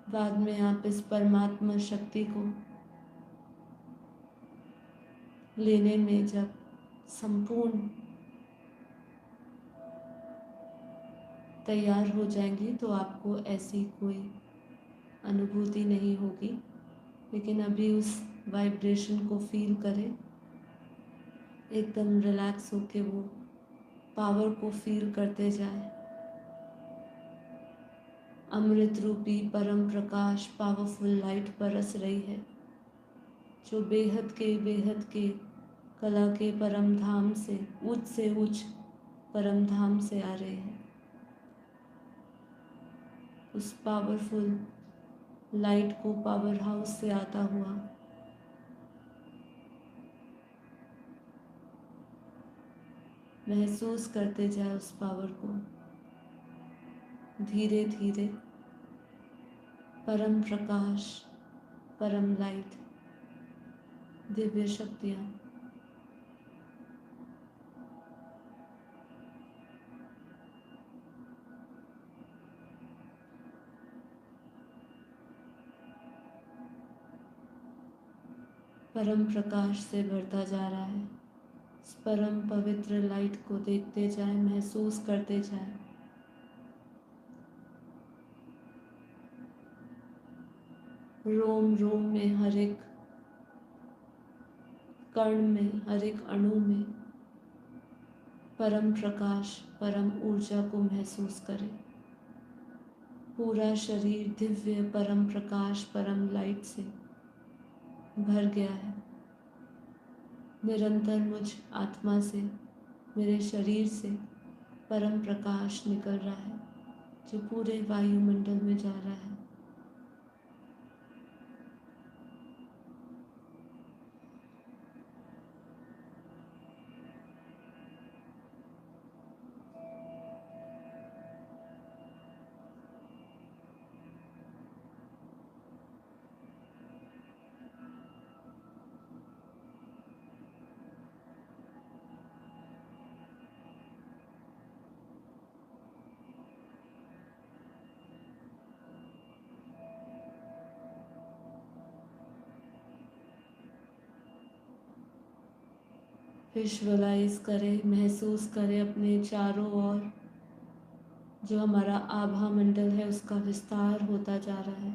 बाद में आप इस परमात्मा शक्ति को लेने में जब संपूर्ण तैयार हो जाएंगे तो आपको ऐसी कोई अनुभूति नहीं होगी, लेकिन अभी उस वाइब्रेशन को फील करें, एकदम रिलैक्स होके वो पावर को फील करते जाए। अमृत रूपी परम प्रकाश पावरफुल लाइट बरस रही है, जो बेहद के कला के परम धाम से उच्च परम धाम से आ रहे हैं। उस पावरफुल लाइट को पावर हाउस से आता हुआ महसूस करते जाए। उस पावर को धीरे धीरे परम प्रकाश, परम लाइट, दिव्य शक्तियाँ परम प्रकाश से भरता जा रहा है। इस परम पवित्र लाइट को देखते जाए, महसूस करते जाए। रोम रोम में, हर एक कण में, हर एक अणु में परम प्रकाश, परम ऊर्जा को महसूस करें। पूरा शरीर दिव्य परम प्रकाश, परम लाइट से भर गया है। निरंतर मुझ आत्मा से, मेरे शरीर से परम प्रकाश निकल रहा है, जो पूरे वायुमंडल में जा रहा है। विजुअलाइज करें, महसूस करें अपने चारों ओर जो हमारा आभा मंडल है उसका विस्तार होता जा रहा है।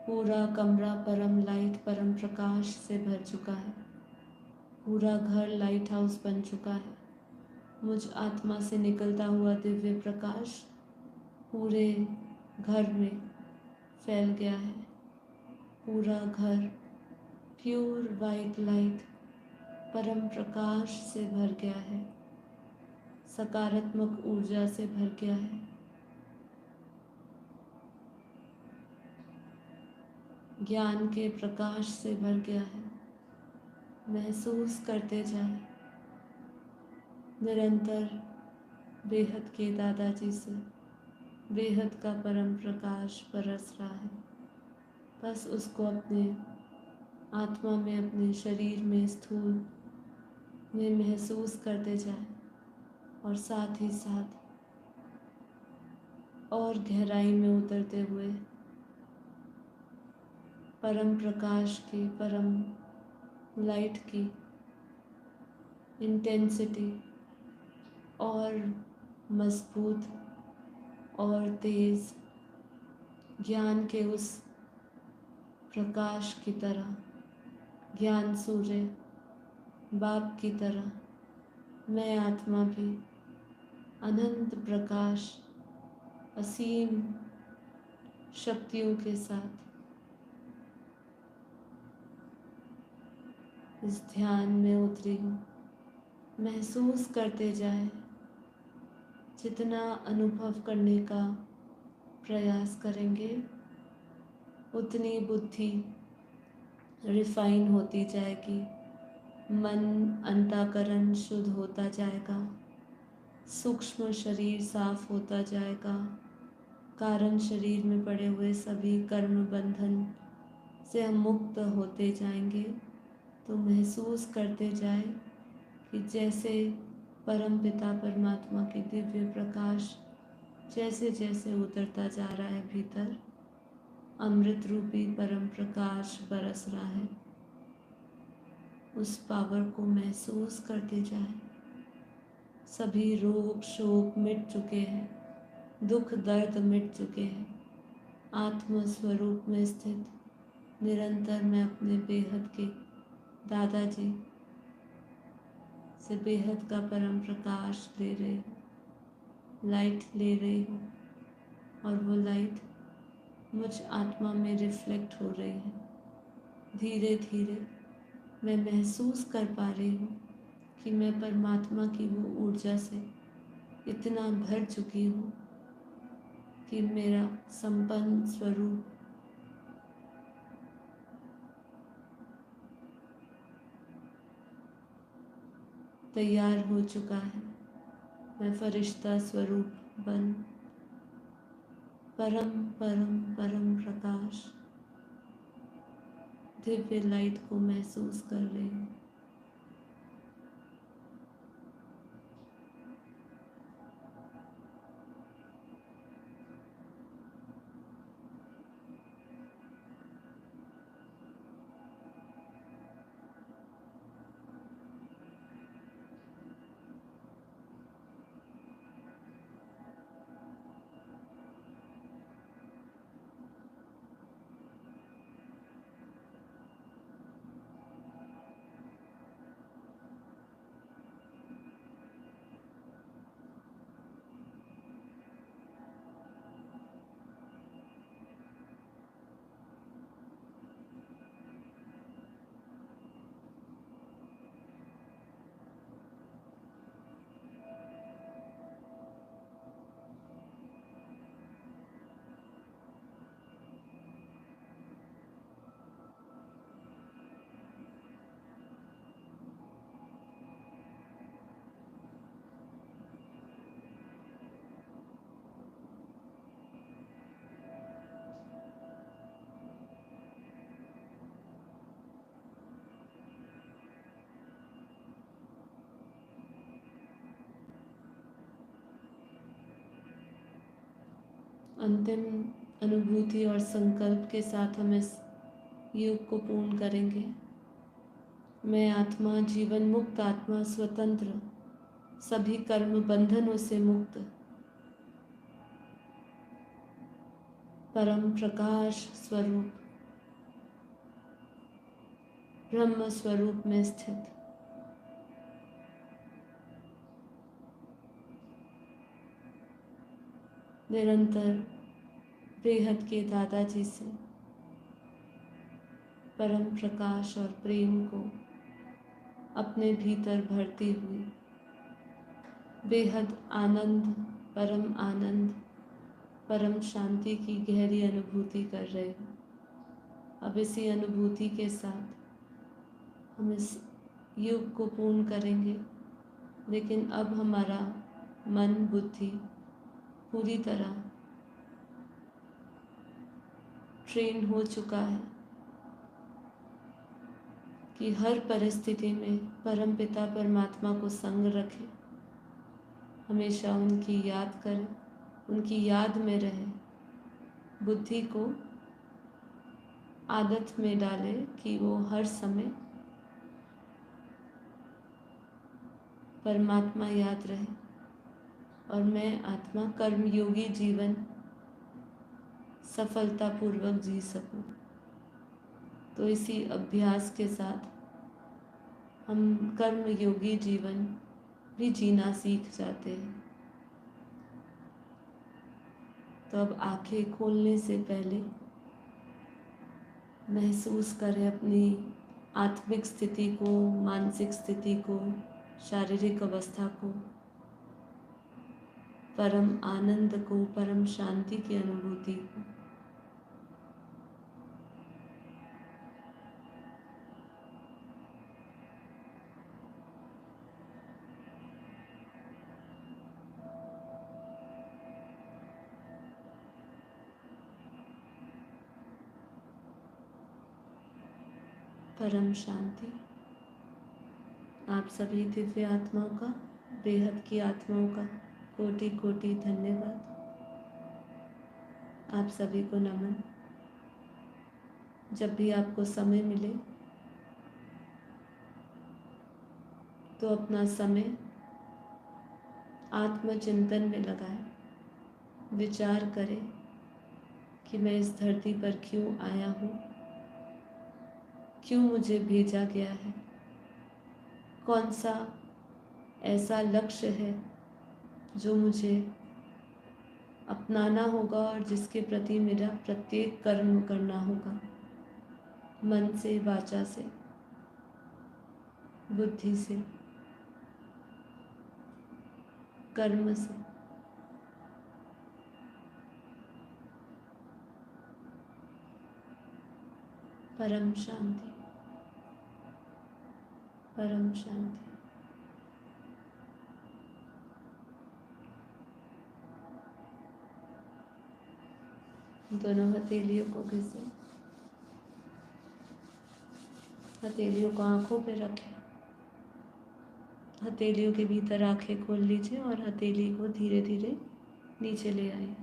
पूरा कमरा परम लाइट, परम प्रकाश से भर चुका है। पूरा घर लाइट हाउस बन चुका है। मुझ आत्मा से निकलता हुआ दिव्य प्रकाश पूरे घर में फैल गया है। पूरा घर प्योर वाइट लाइट, परम प्रकाश से भर गया है, सकारात्मक ऊर्जा से भर गया है। ज्ञान के प्रकाश से भर गया है। महसूस करते जाए, निरंतर बेहद के दादाजी से बेहद का परम प्रकाश बरस रहा है। बस उसको अपने आत्मा में, अपने शरीर में, स्थूल में महसूस करते जाए और साथ ही साथ और गहराई में उतरते हुए परम प्रकाश की, परम लाइट की इंटेंसिटी और मजबूत और तेज ज्ञान के उस प्रकाश की तरह, ज्ञान सूर्य बाप की तरह मैं आत्मा भी अनंत प्रकाश, असीम शक्तियों के साथ इस ध्यान में उतरी हूँ। महसूस करते जाए, जितना अनुभव करने का प्रयास करेंगे उतनी बुद्धि रिफाइन होती जाएगी, मन अंतःकरण शुद्ध होता जाएगा, सूक्ष्म शरीर साफ होता जाएगा, कारण शरीर में पड़े हुए सभी कर्म बंधन से हम मुक्त होते जाएंगे। तो महसूस करते जाए कि जैसे परम पिता परमात्मा की दिव्य प्रकाश जैसे जैसे उतरता जा रहा है भीतर, अमृत रूपी परम प्रकाश बरस रहा है, उस पावर को महसूस करते जाए। सभी रोग शोक मिट चुके हैं, दुख दर्द मिट चुके हैं। आत्म स्वरूप में स्थित निरंतर मैं अपने बेहद के दादाजी से बेहद का परम प्रकाश ले रही हूँ, लाइट ले रही हूँ, और वो लाइट मुझ आत्मा में रिफ्लेक्ट हो रही है। धीरे धीरे मैं महसूस कर पा रही हूँ कि मैं परमात्मा की वो ऊर्जा से इतना भर चुकी हूँ कि मेरा संपन्न स्वरूप तैयार हो चुका है। मैं फरिश्ता स्वरूप बन परम परम परम प्रकाश दिव्य लाइट को महसूस कर रही हूँ। अंतिम अनुभूति और संकल्प के साथ हम इस योग को पूर्ण करेंगे। मैं आत्मा, जीवन मुक्त आत्मा, स्वतंत्र, सभी कर्म बंधनों से मुक्त, परम प्रकाश स्वरूप, ब्रह्म स्वरूप में स्थित निरंतर बेहद के दादाजी से परम प्रकाश और प्रेम को अपने भीतर भरती हुई बेहद आनंद, परम शांति की गहरी अनुभूति कर रहे हैं। अब इसी अनुभूति के साथ हम इस योग को पूर्ण करेंगे, लेकिन अब हमारा मन बुद्धि पूरी तरह ट्रेन हो चुका है कि हर परिस्थिति में परम पिता परमात्मा को संग रखें, हमेशा उनकी याद करें, उनकी याद में रहे। बुद्धि को आदत में डाले कि वो हर समय परमात्मा याद रहे और मैं आत्मा कर्मयोगी जीवन सफलतापूर्वक जी सकूं। तो इसी अभ्यास के साथ हम कर्मयोगी जीवन भी जीना सीख जाते हैं। तो अब आंखें खोलने से पहले महसूस करें अपनी आत्मिक स्थिति को, मानसिक स्थिति को, शारीरिक अवस्था को, परम आनंद को, परम शांति की अनुभूति को। परम शांति। आप सभी दिव्य आत्माओं का, बेहद की आत्माओं का कोटि कोटि धन्यवाद। आप सभी को नमन। जब भी आपको समय मिले तो अपना समय आत्मचिंतन में लगाएं। विचार करें कि मैं इस धरती पर क्यों आया हूँ, क्यों मुझे भेजा गया है, कौन सा ऐसा लक्ष्य है जो मुझे अपनाना होगा और जिसके प्रति मेरा प्रत्येक कर्म करना होगा, मन से, वाचा से, बुद्धि से, कर्म से। परम शांति, परम शांति। दोनों हथेलियों को घिसे, हथेलियों को आंखों पे रखें, हथेलियों के भीतर आंखें खोल लीजिए और हथेली को धीरे धीरे नीचे ले आइए।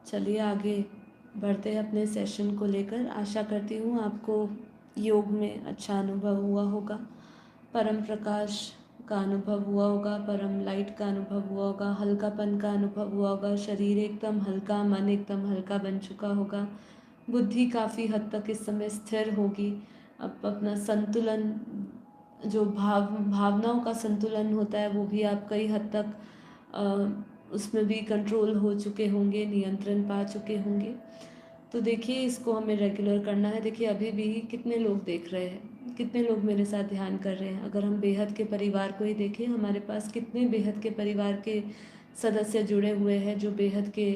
चलिए आगे बढ़ते हैं अपने सेशन को लेकर। आशा करती हूँ आपको योग में अच्छा अनुभव हुआ होगा, परम प्रकाश का अनुभव हुआ होगा, परम लाइट का अनुभव हुआ होगा, हल्कापन का अनुभव हुआ होगा, शरीर एकदम हल्का, मन एकदम हल्का बन चुका होगा, बुद्धि काफ़ी हद तक इस समय स्थिर होगी। अब अपना संतुलन, जो भावनाओं का संतुलन होता है वो भी आप कई हद तक उसमें भी कंट्रोल हो चुके होंगे, नियंत्रण पा चुके होंगे। तो देखिए इसको हमें रेगुलर करना है। देखिए अभी भी कितने लोग देख रहे हैं, कितने लोग मेरे साथ ध्यान कर रहे हैं। अगर हम बेहद के परिवार को ही देखें, हमारे पास कितने बेहद के परिवार के सदस्य जुड़े हुए हैं जो बेहद के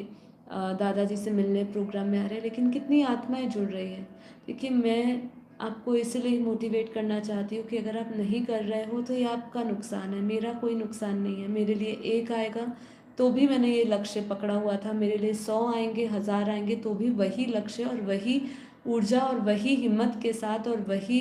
दादाजी से मिलने प्रोग्राम में आ रहे हैं, लेकिन कितनी आत्माएं जुड़ रही हैं। देखिए मैं आपको इसलिए मोटिवेट करना चाहती हूँ कि अगर आप नहीं कर रहे हो तो ये आपका नुकसान है, मेरा कोई नुकसान नहीं है। मेरे लिए एक आएगा तो भी मैंने ये लक्ष्य पकड़ा हुआ था, मेरे लिए 100 आएंगे, 1000 आएंगे तो भी वही लक्ष्य और वही ऊर्जा और वही हिम्मत के साथ और वही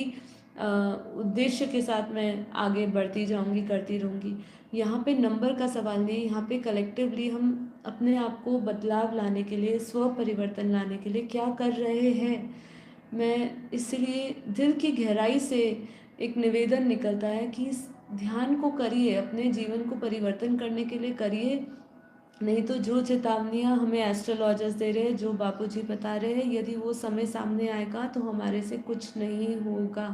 उद्देश्य के साथ मैं आगे बढ़ती जाऊंगी, करती रहूँगी। यहाँ पे नंबर का सवाल नहीं है, यहाँ पे कलेक्टिवली हम अपने आप को बदलाव लाने के लिए, स्व परिवर्तन लाने के लिए क्या कर रहे हैं। मैं इसलिए दिल की गहराई से एक निवेदन निकलता है कि इस ध्यान को करिए, अपने जीवन को परिवर्तन करने के लिए करिए। नहीं तो जो चेतावनियाँ हमें एस्ट्रोलॉजर्स दे रहे हैं, जो बापूजी बता रहे हैं, यदि वो समय सामने आएगा तो हमारे से कुछ नहीं होगा।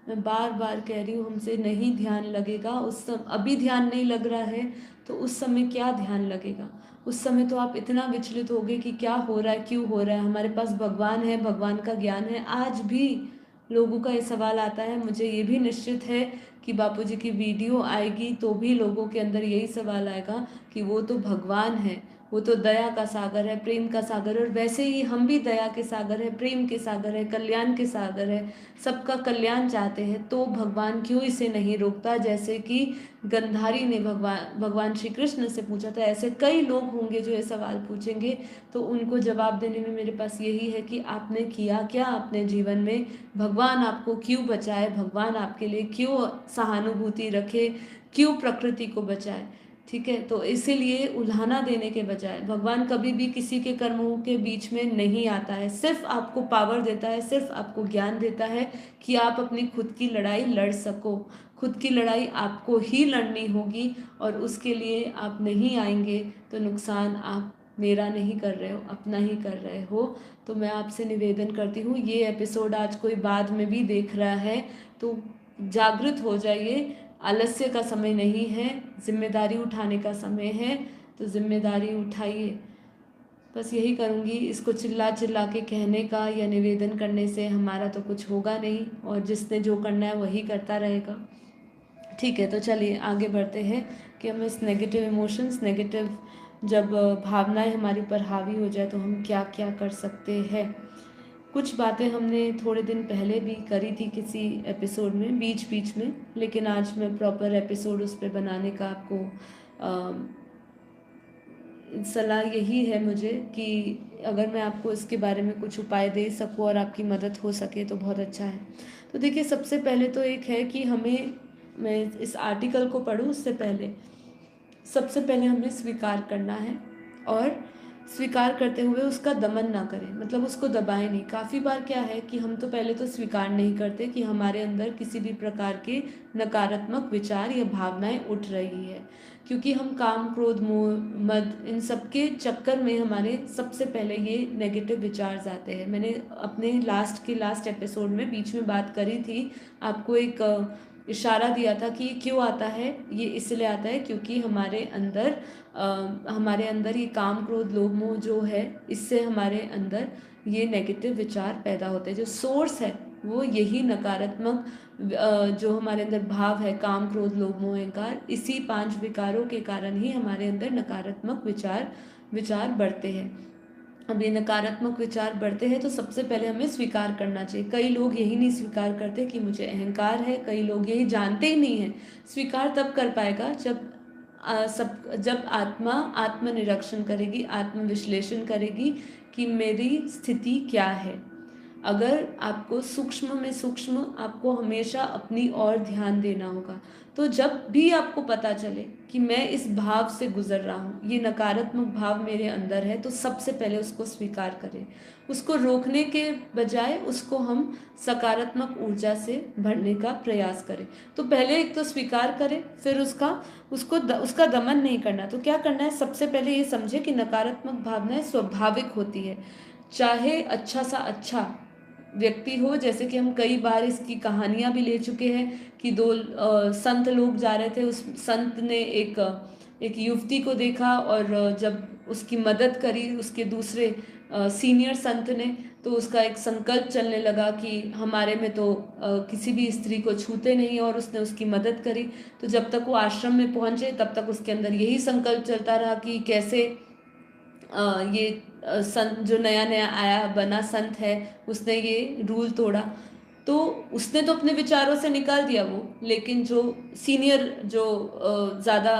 मैं बार बार कह रही हूँ, हमसे नहीं ध्यान लगेगा। अभी ध्यान नहीं लग रहा है तो उस समय क्या ध्यान लगेगा। उस समय तो आप इतना विचलित होगे कि क्या हो रहा है, क्यों हो रहा है। हमारे पास भगवान है, भगवान का ज्ञान है। आज भी लोगों का ये सवाल आता है, मुझे ये भी निश्चित है कि बापूजी की वीडियो आएगी तो भी लोगों के अंदर यही सवाल आएगा कि वो तो भगवान है, वो तो दया का सागर है, प्रेम का सागर है। और वैसे ही हम भी दया के सागर है, प्रेम के सागर है, कल्याण के सागर है, सबका कल्याण चाहते हैं। तो भगवान क्यों इसे नहीं रोकता। जैसे कि गंधारी ने भगवान श्री कृष्ण से पूछा था, ऐसे कई लोग होंगे जो ये सवाल पूछेंगे। तो उनको जवाब देने में मेरे पास यही है कि आपने किया क्या अपने जीवन में, भगवान आपको क्यों बचाए, भगवान आपके लिए क्यों सहानुभूति रखे, क्यों प्रकृति को बचाए। ठीक है, तो इसीलिए उल्हाना देने के बजाय भगवान कभी भी किसी के कर्मों के बीच में नहीं आता है, सिर्फ आपको पावर देता है, सिर्फ आपको ज्ञान देता है कि आप अपनी खुद की लड़ाई लड़ सको। खुद की लड़ाई आपको ही लड़नी होगी और उसके लिए आप नहीं आएंगे तो नुकसान आप मेरा नहीं कर रहे हो, अपना ही कर रहे हो। तो मैं आपसे निवेदन करती हूँ, ये एपिसोड आज कोई बाद में भी देख रहा है तो जागृत हो जाइए। आलस्य का समय नहीं है, जिम्मेदारी उठाने का समय है। तो जिम्मेदारी उठाइए। बस यही करूँगी। इसको चिल्ला चिल्ला के कहने का या निवेदन करने से हमारा तो कुछ होगा नहीं, और जिसने जो करना है वही करता रहेगा। ठीक है, तो चलिए आगे बढ़ते हैं कि हम इस नेगेटिव इमोशंस, नेगेटिव जब भावनाएं हमारे ऊपर हावी हो जाए तो हम क्या क्या कर सकते हैं। कुछ बातें हमने थोड़े दिन पहले भी करी थी किसी एपिसोड में बीच बीच में, लेकिन आज मैं प्रॉपर एपिसोड उस पर बनाने का आपको सलाह यही है मुझे कि अगर मैं आपको इसके बारे में कुछ उपाय दे सकूं और आपकी मदद हो सके तो बहुत अच्छा है। तो देखिए, सबसे पहले तो एक है कि मैं इस आर्टिकल को पढूं उससे पहले सबसे पहले हमें स्वीकार करना है, और स्वीकार करते हुए उसका दमन ना करें, मतलब उसको दबाएं नहीं। काफ़ी बार क्या है कि हम तो पहले तो स्वीकार नहीं करते कि हमारे अंदर किसी भी प्रकार के नकारात्मक विचार या भावनाएं उठ रही है, क्योंकि हम काम, क्रोध, मोह, मद, इन सब के चक्कर में हमारे सबसे पहले ये नेगेटिव विचार आते हैं। मैंने अपने लास्ट एपिसोड में बीच में बात करी थी, आपको एक इशारा दिया था कि ये क्यों आता है। ये इसलिए आता है क्योंकि हमारे अंदर ये काम, क्रोध, लोभ, मोह जो है, इससे हमारे अंदर ये नेगेटिव विचार पैदा होते हैं। जो सोर्स है वो यही नकारात्मक जो हमारे अंदर भाव है, काम, क्रोध, लोभ, मोह, अहंकार, इसी 5 विकारों के कारण ही हमारे अंदर नकारात्मक विचार बढ़ते हैं। अब ये नकारात्मक विचार बढ़ते हैं तो सबसे पहले हमें स्वीकार करना चाहिए। कई लोग यही नहीं स्वीकार करते कि मुझे अहंकार है, कई लोग यही जानते ही नहीं है। स्वीकार तब कर पाएगा जब आत्मा आत्मनिरीक्षण करेगी, आत्मविश्लेषण करेगी कि मेरी स्थिति क्या है। अगर आपको सूक्ष्म में सूक्ष्म आपको हमेशा अपनी ओर ध्यान देना होगा। तो जब भी आपको पता चले कि मैं इस भाव से गुजर रहा हूँ, ये नकारात्मक भाव मेरे अंदर है, तो सबसे पहले उसको स्वीकार करें। उसको रोकने के बजाय उसको हम सकारात्मक ऊर्जा से भरने का प्रयास करें। तो पहले एक तो स्वीकार करें, फिर उसका दमन नहीं करना। तो क्या करना है, सबसे पहले ये समझे कि नकारात्मक भावनाएं स्वाभाविक होती है। चाहे अच्छा सा अच्छा व्यक्ति हो, जैसे कि हम कई बार इसकी कहानियां भी ले चुके हैं कि दो संत लोग जा रहे थे। उस संत ने एक युवती को देखा, और जब उसकी मदद करी उसके दूसरे सीनियर संत ने, तो उसका एक संकल्प चलने लगा कि हमारे में तो किसी भी स्त्री को छूते नहीं, और उसने उसकी मदद करी। तो जब तक वो आश्रम में पहुंचे तब तक उसके अंदर यही संकल्प चलता रहा कि कैसे ये संत जो नया नया आया बना संत है, उसने ये रूल तोड़ा। तो उसने तो अपने विचारों से निकाल दिया वो, लेकिन जो सीनियर जो ज़्यादा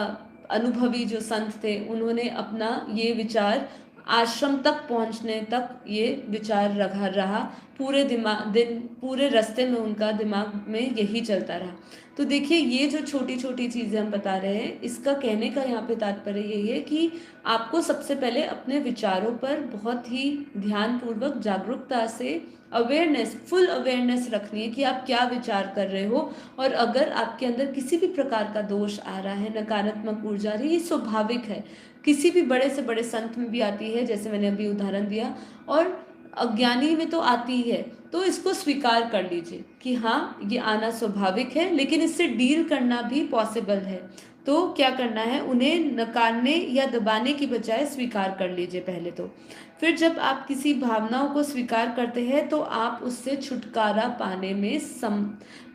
अनुभवी जो संत थे, उन्होंने अपना ये विचार आश्रम तक पहुंचने तक ये विचार रहा। पूरे रास्ते में उनका दिमाग में यही चलता रहा। तो देखिए, ये जो छोटी छोटी चीज़ें हम बता रहे हैं, इसका कहने का यहाँ पे तात्पर्य यही है कि आपको सबसे पहले अपने विचारों पर बहुत ही ध्यानपूर्वक, जागरूकता से फुल अवेयरनेस रखनी है कि आप क्या विचार कर रहे हो। और अगर आपके अंदर किसी भी प्रकार का दोष आ रहा है, नकारात्मक ऊर्जा आ रही है, ये स्वाभाविक है। किसी भी बड़े से बड़े संत में भी आती है, जैसे मैंने अभी उदाहरण दिया, और अज्ञानी में तो आती ही है। तो इसको स्वीकार कर लीजिए कि हाँ, ये आना स्वाभाविक है, लेकिन इससे डील करना भी पॉसिबल है। तो क्या करना है, उन्हें नकारने या दबाने की बजाय स्वीकार कर लीजिए पहले तो। फिर जब आप किसी भावनाओं को स्वीकार करते हैं तो आप उससे छुटकारा पाने में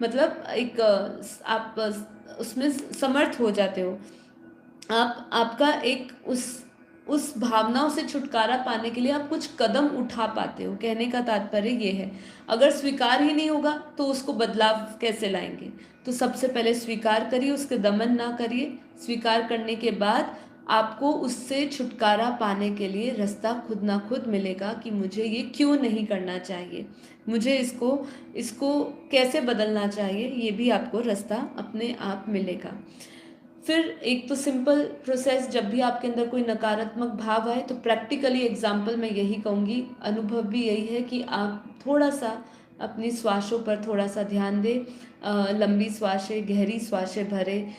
मतलब आप उसमें समर्थ हो जाते हो। आपका एक उस भावनाओं से छुटकारा पाने के लिए आप कुछ कदम उठा पाते हो। कहने का तात्पर्य ये है, अगर स्वीकार ही नहीं होगा तो उसको बदलाव कैसे लाएंगे। तो सबसे पहले स्वीकार करिए, उसके दमन ना करिए। स्वीकार करने के बाद आपको उससे छुटकारा पाने के लिए रास्ता खुद ना खुद मिलेगा कि मुझे ये क्यों नहीं करना चाहिए, मुझे इसको कैसे बदलना चाहिए, ये भी आपको रास्ता अपने आप मिलेगा। फिर एक तो सिंपल प्रोसेस, जब भी आपके अंदर कोई नकारात्मक भाव आए तो प्रैक्टिकली एग्जाम्पल मैं यही कहूँगी, अनुभव भी यही है कि आप थोड़ा सा अपनी श्वासों पर थोड़ा सा ध्यान दें। लंबी श्वासें, गहरी श्वासें भरें,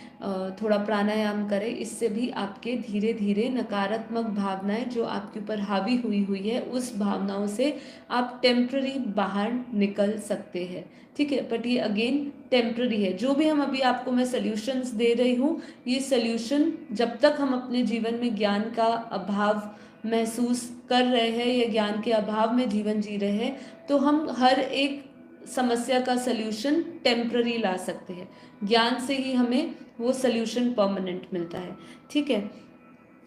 थोड़ा प्राणायाम करें। इससे भी आपके धीरे धीरे नकारात्मक भावनाएं जो आपके ऊपर हावी हुई है, उस भावनाओं से आप टेम्प्ररी बाहर निकल सकते हैं। ठीक है, बट ये अगेन टेम्प्ररी है। जो भी हम अभी आपको मैं सल्यूशंस दे रही हूँ, ये सल्यूशन जब तक हम अपने जीवन में ज्ञान का अभाव महसूस कर रहे हैं या ज्ञान के अभाव में जीवन जी रहे हैं, तो हम हर एक समस्या का सल्यूशन टेम्प्ररी ला सकते हैं। ज्ञान से ही हमें वो सल्यूशन परमानेंट मिलता है। ठीक है,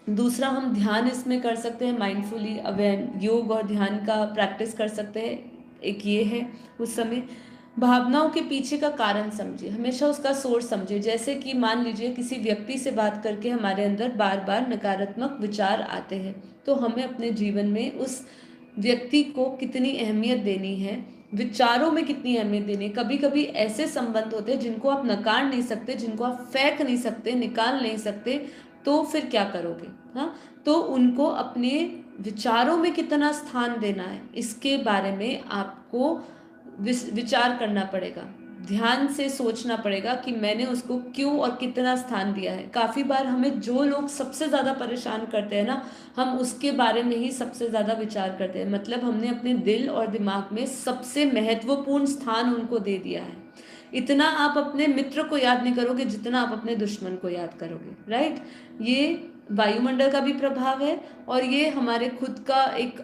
दूसरा, हम ध्यान इसमें कर सकते हैं, माइंडफुली अवेयर योग और ध्यान का प्रैक्टिस कर सकते हैं। एक ये है उस समय। भावनाओं के पीछे का कारण समझिए, हमेशा उसका सोर्स समझिए। जैसे कि मान लीजिए किसी व्यक्ति से बात करके हमारे अंदर बार बार नकारात्मक विचार आते हैं, तो हमें अपने जीवन में उस व्यक्ति को कितनी अहमियत देनी है, विचारों में कितनी अहमियत देनी है। कभी कभी ऐसे संबंध होते हैं जिनको आप नकार नहीं सकते, जिनको आप फेंक नहीं सकते, निकाल नहीं सकते, तो फिर क्या करोगे? हाँ, तो उनको अपने विचारों में कितना स्थान देना है, इसके बारे में आपको विचार करना पड़ेगा, ध्यान से सोचना पड़ेगा कि मैंने उसको क्यों और कितना स्थान दिया है। काफ़ी बार हमें जो लोग सबसे ज़्यादा परेशान करते हैं ना, हम उसके बारे में ही सबसे ज़्यादा विचार करते हैं। मतलब हमने अपने दिल और दिमाग में सबसे महत्वपूर्ण स्थान उनको दे दिया है। इतना आप अपने मित्र को याद नहीं करोगे जितना आप अपने दुश्मन को याद करोगे, राइट? ये वायुमंडल का भी प्रभाव है और ये हमारे खुद का एक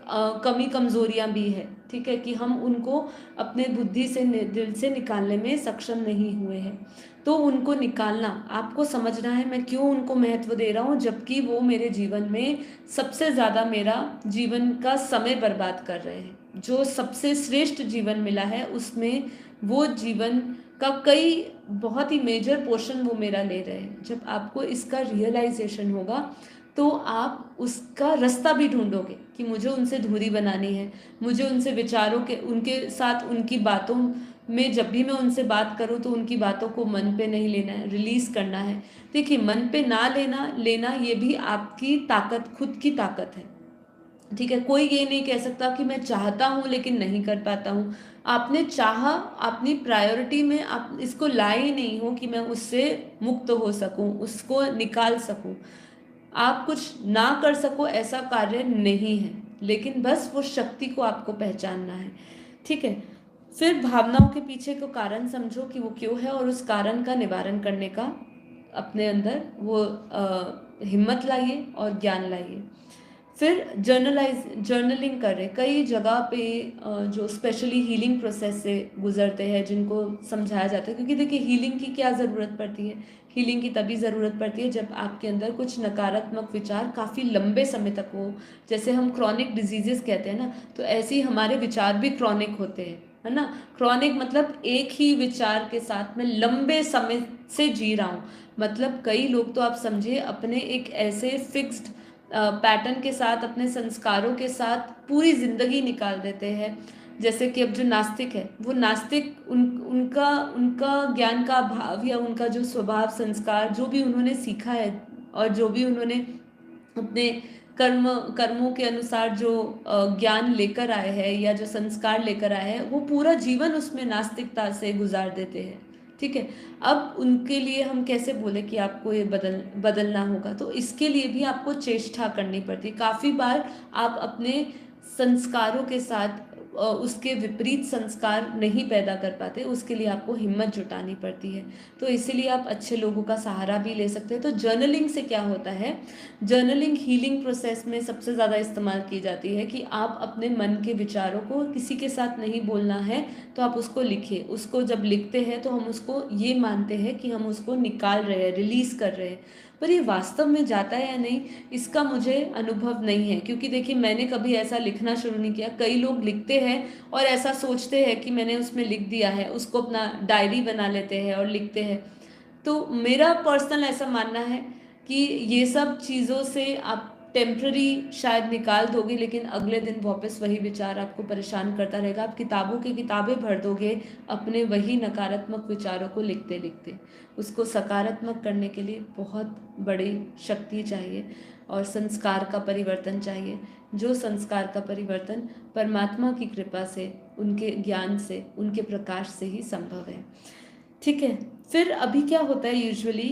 कमी कमजोरियां भी है, ठीक है, कि हम उनको अपने बुद्धि से दिल से निकालने में सक्षम नहीं हुए हैं। तो उनको निकालना, आपको समझना है मैं क्यों उनको महत्व दे रहा हूँ, जबकि वो मेरे जीवन में सबसे ज़्यादा मेरा जीवन का समय बर्बाद कर रहे हैं। जो सबसे श्रेष्ठ जीवन मिला है उसमें वो जीवन का कई बहुत ही मेजर पोर्शन वो मेरा ले रहे हैं। जब आपको इसका रियलाइजेशन होगा तो आप उसका रास्ता भी ढूंढोगे कि मुझे उनसे दूरी बनानी है, मुझे उनसे विचारों के उनके साथ उनकी बातों में जब भी मैं उनसे बात करूं तो उनकी बातों को मन पे नहीं लेना है, रिलीज करना है। देखिए, मन पे ना लेना लेना ये भी आपकी ताकत, खुद की ताकत है, ठीक है। कोई ये नहीं कह सकता कि मैं चाहता हूँ लेकिन नहीं कर पाता हूँ। आपने चाहा, अपनी प्रायोरिटी में आप इसको लाए ही नहीं हो कि मैं उससे मुक्त हो सकूं, उसको निकाल सकूं। आप कुछ ना कर सको ऐसा कार्य नहीं है, लेकिन बस वो शक्ति को आपको पहचानना है, ठीक है। फिर भावनाओं के पीछे को कारण समझो कि वो क्यों है और उस कारण का निवारण करने का अपने अंदर वो हिम्मत लाइए और ज्ञान लाइए। फिर जर्नलिंग करें। कई जगह पे जो स्पेशली हीलिंग प्रोसेस से गुजरते हैं जिनको समझाया जाता है, क्योंकि देखिए हीलिंग की क्या ज़रूरत पड़ती है, हीलिंग की तभी ज़रूरत पड़ती है जब आपके अंदर कुछ नकारात्मक विचार काफ़ी लंबे समय तक हो। जैसे हम क्रॉनिक डिजीजेस कहते हैं ना, तो ऐसे ही हमारे विचार भी क्रॉनिक होते हैं, है ना। क्रॉनिक मतलब एक ही विचार के साथ में लंबे समय से जी रहा हूँ। मतलब कई लोग तो आप समझिए अपने एक ऐसे फिक्स्ड पैटर्न के साथ, अपने संस्कारों के साथ पूरी जिंदगी निकाल देते हैं। जैसे कि अब जो नास्तिक है, वो नास्तिक उनका उनका ज्ञान का अभाव या उनका जो स्वभाव, संस्कार, जो भी उन्होंने सीखा है और जो भी उन्होंने अपने कर्मों के अनुसार जो ज्ञान लेकर आए हैं या जो संस्कार लेकर आए हैं, वो पूरा जीवन उसमें नास्तिकता से गुजार देते हैं, ठीक है। अब उनके लिए हम कैसे बोले कि आपको ये बदलना होगा, तो इसके लिए भी आपको चेष्टा करनी पड़ती है। काफ़ी बार आप अपने संस्कारों के साथ उसके विपरीत संस्कार नहीं पैदा कर पाते, उसके लिए आपको हिम्मत जुटानी पड़ती है। तो इसीलिए आप अच्छे लोगों का सहारा भी ले सकते हैं। तो जर्नलिंग से क्या होता है, जर्नलिंग हीलिंग प्रोसेस में सबसे ज़्यादा इस्तेमाल की जाती है कि आप अपने मन के विचारों को किसी के साथ नहीं बोलना है, तो आप उसको लिखिए। उसको जब लिखते हैं तो हम उसको ये मानते हैं कि हम उसको निकाल रहे हैं, रिलीज कर रहे हैं। पर ये वास्तव में जाता है या नहीं, इसका मुझे अनुभव नहीं है, क्योंकि देखिए मैंने कभी ऐसा लिखना शुरू नहीं किया। कई लोग लिखते हैं और ऐसा सोचते हैं कि मैंने उसमें लिख दिया है, उसको अपना डायरी बना लेते हैं और लिखते हैं। तो मेरा पर्सनल ऐसा मानना है कि ये सब चीज़ों से आप टेम्प्ररी शायद निकाल दोगे, लेकिन अगले दिन वापस वही विचार आपको परेशान करता रहेगा। आप किताबों की किताबें भर दोगे अपने वही नकारात्मक विचारों को लिखते लिखते। उसको सकारात्मक करने के लिए बहुत बड़ी शक्ति चाहिए और संस्कार का परिवर्तन चाहिए, जो संस्कार का परिवर्तन परमात्मा की कृपा से, उनके ज्ञान से, उनके प्रकाश से ही संभव है, ठीक है। फिर अभी क्या होता है यूजुअली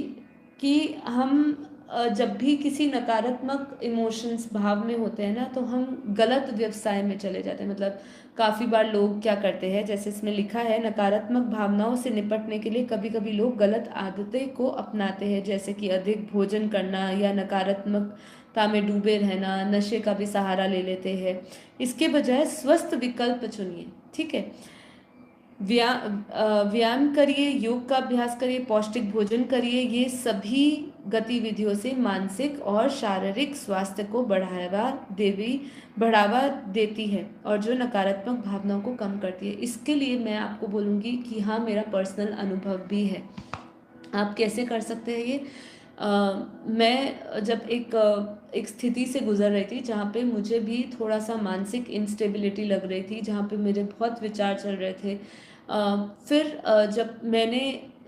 कि हम जब भी किसी नकारात्मक इमोशंस भाव में होते हैं ना, तो हम गलत व्यवसाय में चले जाते हैं। मतलब काफ़ी बार लोग क्या करते हैं, जैसे इसमें लिखा है, नकारात्मक भावनाओं से निपटने के लिए कभी कभी लोग गलत आदतें को अपनाते हैं, जैसे कि अधिक भोजन करना या नकारात्मकता में डूबे रहना, नशे का भी सहारा ले लेते हैं। इसके बजाय स्वस्थ विकल्प चुनिए, ठीक है। व्यायाम करिए, योग का अभ्यास करिए, पौष्टिक भोजन करिए। ये सभी गतिविधियों से मानसिक और शारीरिक स्वास्थ्य को बढ़ावा देती है और जो नकारात्मक भावनाओं को कम करती है। इसके लिए मैं आपको बोलूँगी कि हाँ, मेरा पर्सनल अनुभव भी है। आप कैसे कर सकते हैं ये? मैं जब एक स्थिति से गुजर रही थी जहाँ पे मुझे भी थोड़ा सा मानसिक इंस्टेबिलिटी लग रही थी, जहाँ पे मेरे बहुत विचार चल रहे थे। फिर जब मैंने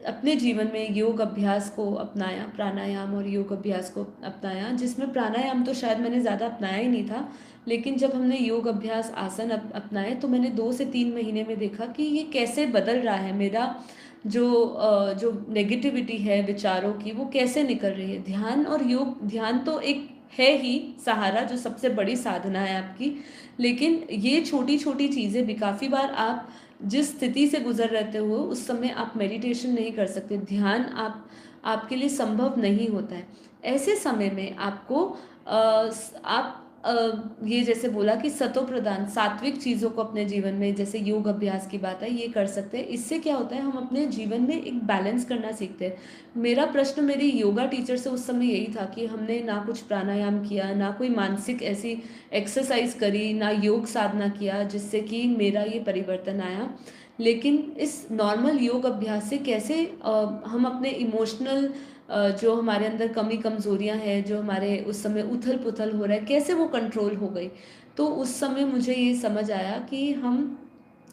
अपने जीवन में योग अभ्यास को अपनाया, प्राणायाम और योग अभ्यास को अपनाया, जिसमें प्राणायाम तो शायद मैंने ज़्यादा अपनाया ही नहीं था, लेकिन जब हमने योग अभ्यास आसन अपनाए तो मैंने 2 से 3 महीने में देखा कि ये कैसे बदल रहा है। मेरा जो नेगेटिविटी है विचारों की, वो कैसे निकल रही है। ध्यान और योग, ध्यान तो एक है ही सहारा, जो सबसे बड़ी साधना है आपकी, लेकिन ये छोटी छोटी चीज़ें भी, काफ़ी बार आप जिस स्थिति से गुजर रहते हो उस समय आप मेडिटेशन नहीं कर सकते, ध्यान आपके लिए संभव नहीं होता है। ऐसे समय में आपको आप ये जैसे बोला कि सतो प्रधान सात्विक चीज़ों को अपने जीवन में, जैसे योग अभ्यास की बात है, ये कर सकते हैं। इससे क्या होता है, हम अपने जीवन में एक बैलेंस करना सीखते हैं। मेरा प्रश्न मेरी योगा टीचर से उस समय यही था कि हमने ना कुछ प्राणायाम किया, ना कोई मानसिक ऐसी एक्सरसाइज करी, ना योग साधना किया जिससे कि मेरा ये परिवर्तन आया। लेकिन इस नॉर्मल योग अभ्यास से कैसे हम अपने इमोशनल जो हमारे अंदर कमी कमजोरियां हैं, जो हमारे उस समय उथल पुथल हो रहा है, कैसे वो कंट्रोल हो गई। तो उस समय मुझे ये समझ आया कि हम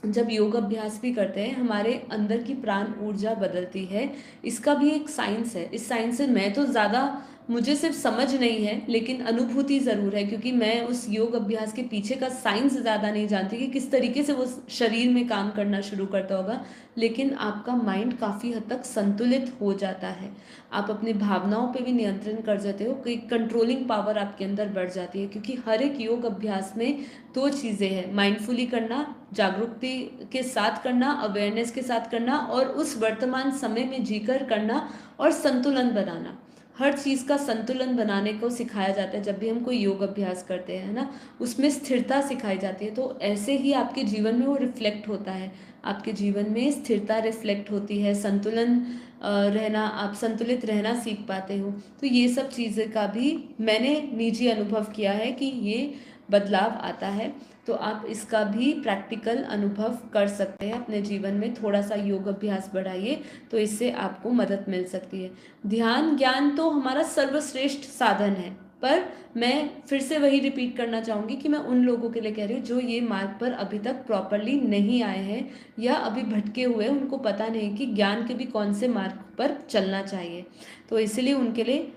जब योग अभ्यास भी करते हैं, हमारे अंदर की प्राण ऊर्जा बदलती है। इसका भी एक साइंस है। इस साइंस से मैं तो ज़्यादा, मुझे सिर्फ समझ नहीं है लेकिन अनुभूति ज़रूर है, क्योंकि मैं उस योग अभ्यास के पीछे का साइंस ज़्यादा नहीं जानती कि किस तरीके से वो शरीर में काम करना शुरू करता होगा। लेकिन आपका माइंड काफ़ी हद तक संतुलित हो जाता है, आप अपनी भावनाओं पे भी नियंत्रण कर जाते हो, कि कंट्रोलिंग पावर आपके अंदर बढ़ जाती है। क्योंकि हर एक योग अभ्यास में 2 चीज़ें हैं, माइंडफुली करना, जागरूकता के साथ करना, अवेयरनेस के साथ करना, और उस वर्तमान समय में जीकर करना, और संतुलन बनाना। हर चीज़ का संतुलन बनाने को सिखाया जाता है जब भी हम कोई योग अभ्यास करते हैं, है ना। उसमें स्थिरता सिखाई जाती है, तो ऐसे ही आपके जीवन में वो रिफ्लेक्ट होता है। आपके जीवन में स्थिरता रिफ्लेक्ट होती है, संतुलन रहना, आप संतुलित रहना सीख पाते हो। तो ये सब चीज़ें का भी मैंने निजी अनुभव किया है कि ये बदलाव आता है। तो आप इसका भी प्रैक्टिकल अनुभव कर सकते हैं अपने जीवन में। थोड़ा सा योग अभ्यास बढ़ाइए तो इससे आपको मदद मिल सकती है। ध्यान ज्ञान तो हमारा सर्वश्रेष्ठ साधन है, पर मैं फिर से वही रिपीट करना चाहूँगी कि मैं उन लोगों के लिए कह रही हूँ जो ये मार्ग पर अभी तक प्रॉपरली नहीं आए हैं या अभी भटके हुए, उनको पता नहीं कि ज्ञान के भी कौन से मार्ग पर चलना चाहिए। तो इसलिए उनके लिए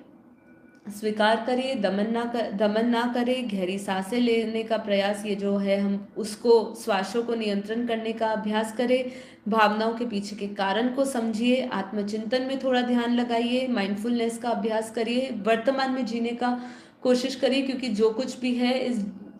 स्वीकार करिए, दमन ना करें, गहरी सांसें लेने का प्रयास, ये जो है हम उसको, श्वासों को नियंत्रण करने का अभ्यास करें, भावनाओं के पीछे के कारण को समझिए, आत्मचिंतन में थोड़ा ध्यान लगाइए, माइंडफुलनेस का अभ्यास करिए, वर्तमान में जीने का कोशिश करिए, क्योंकि जो कुछ भी है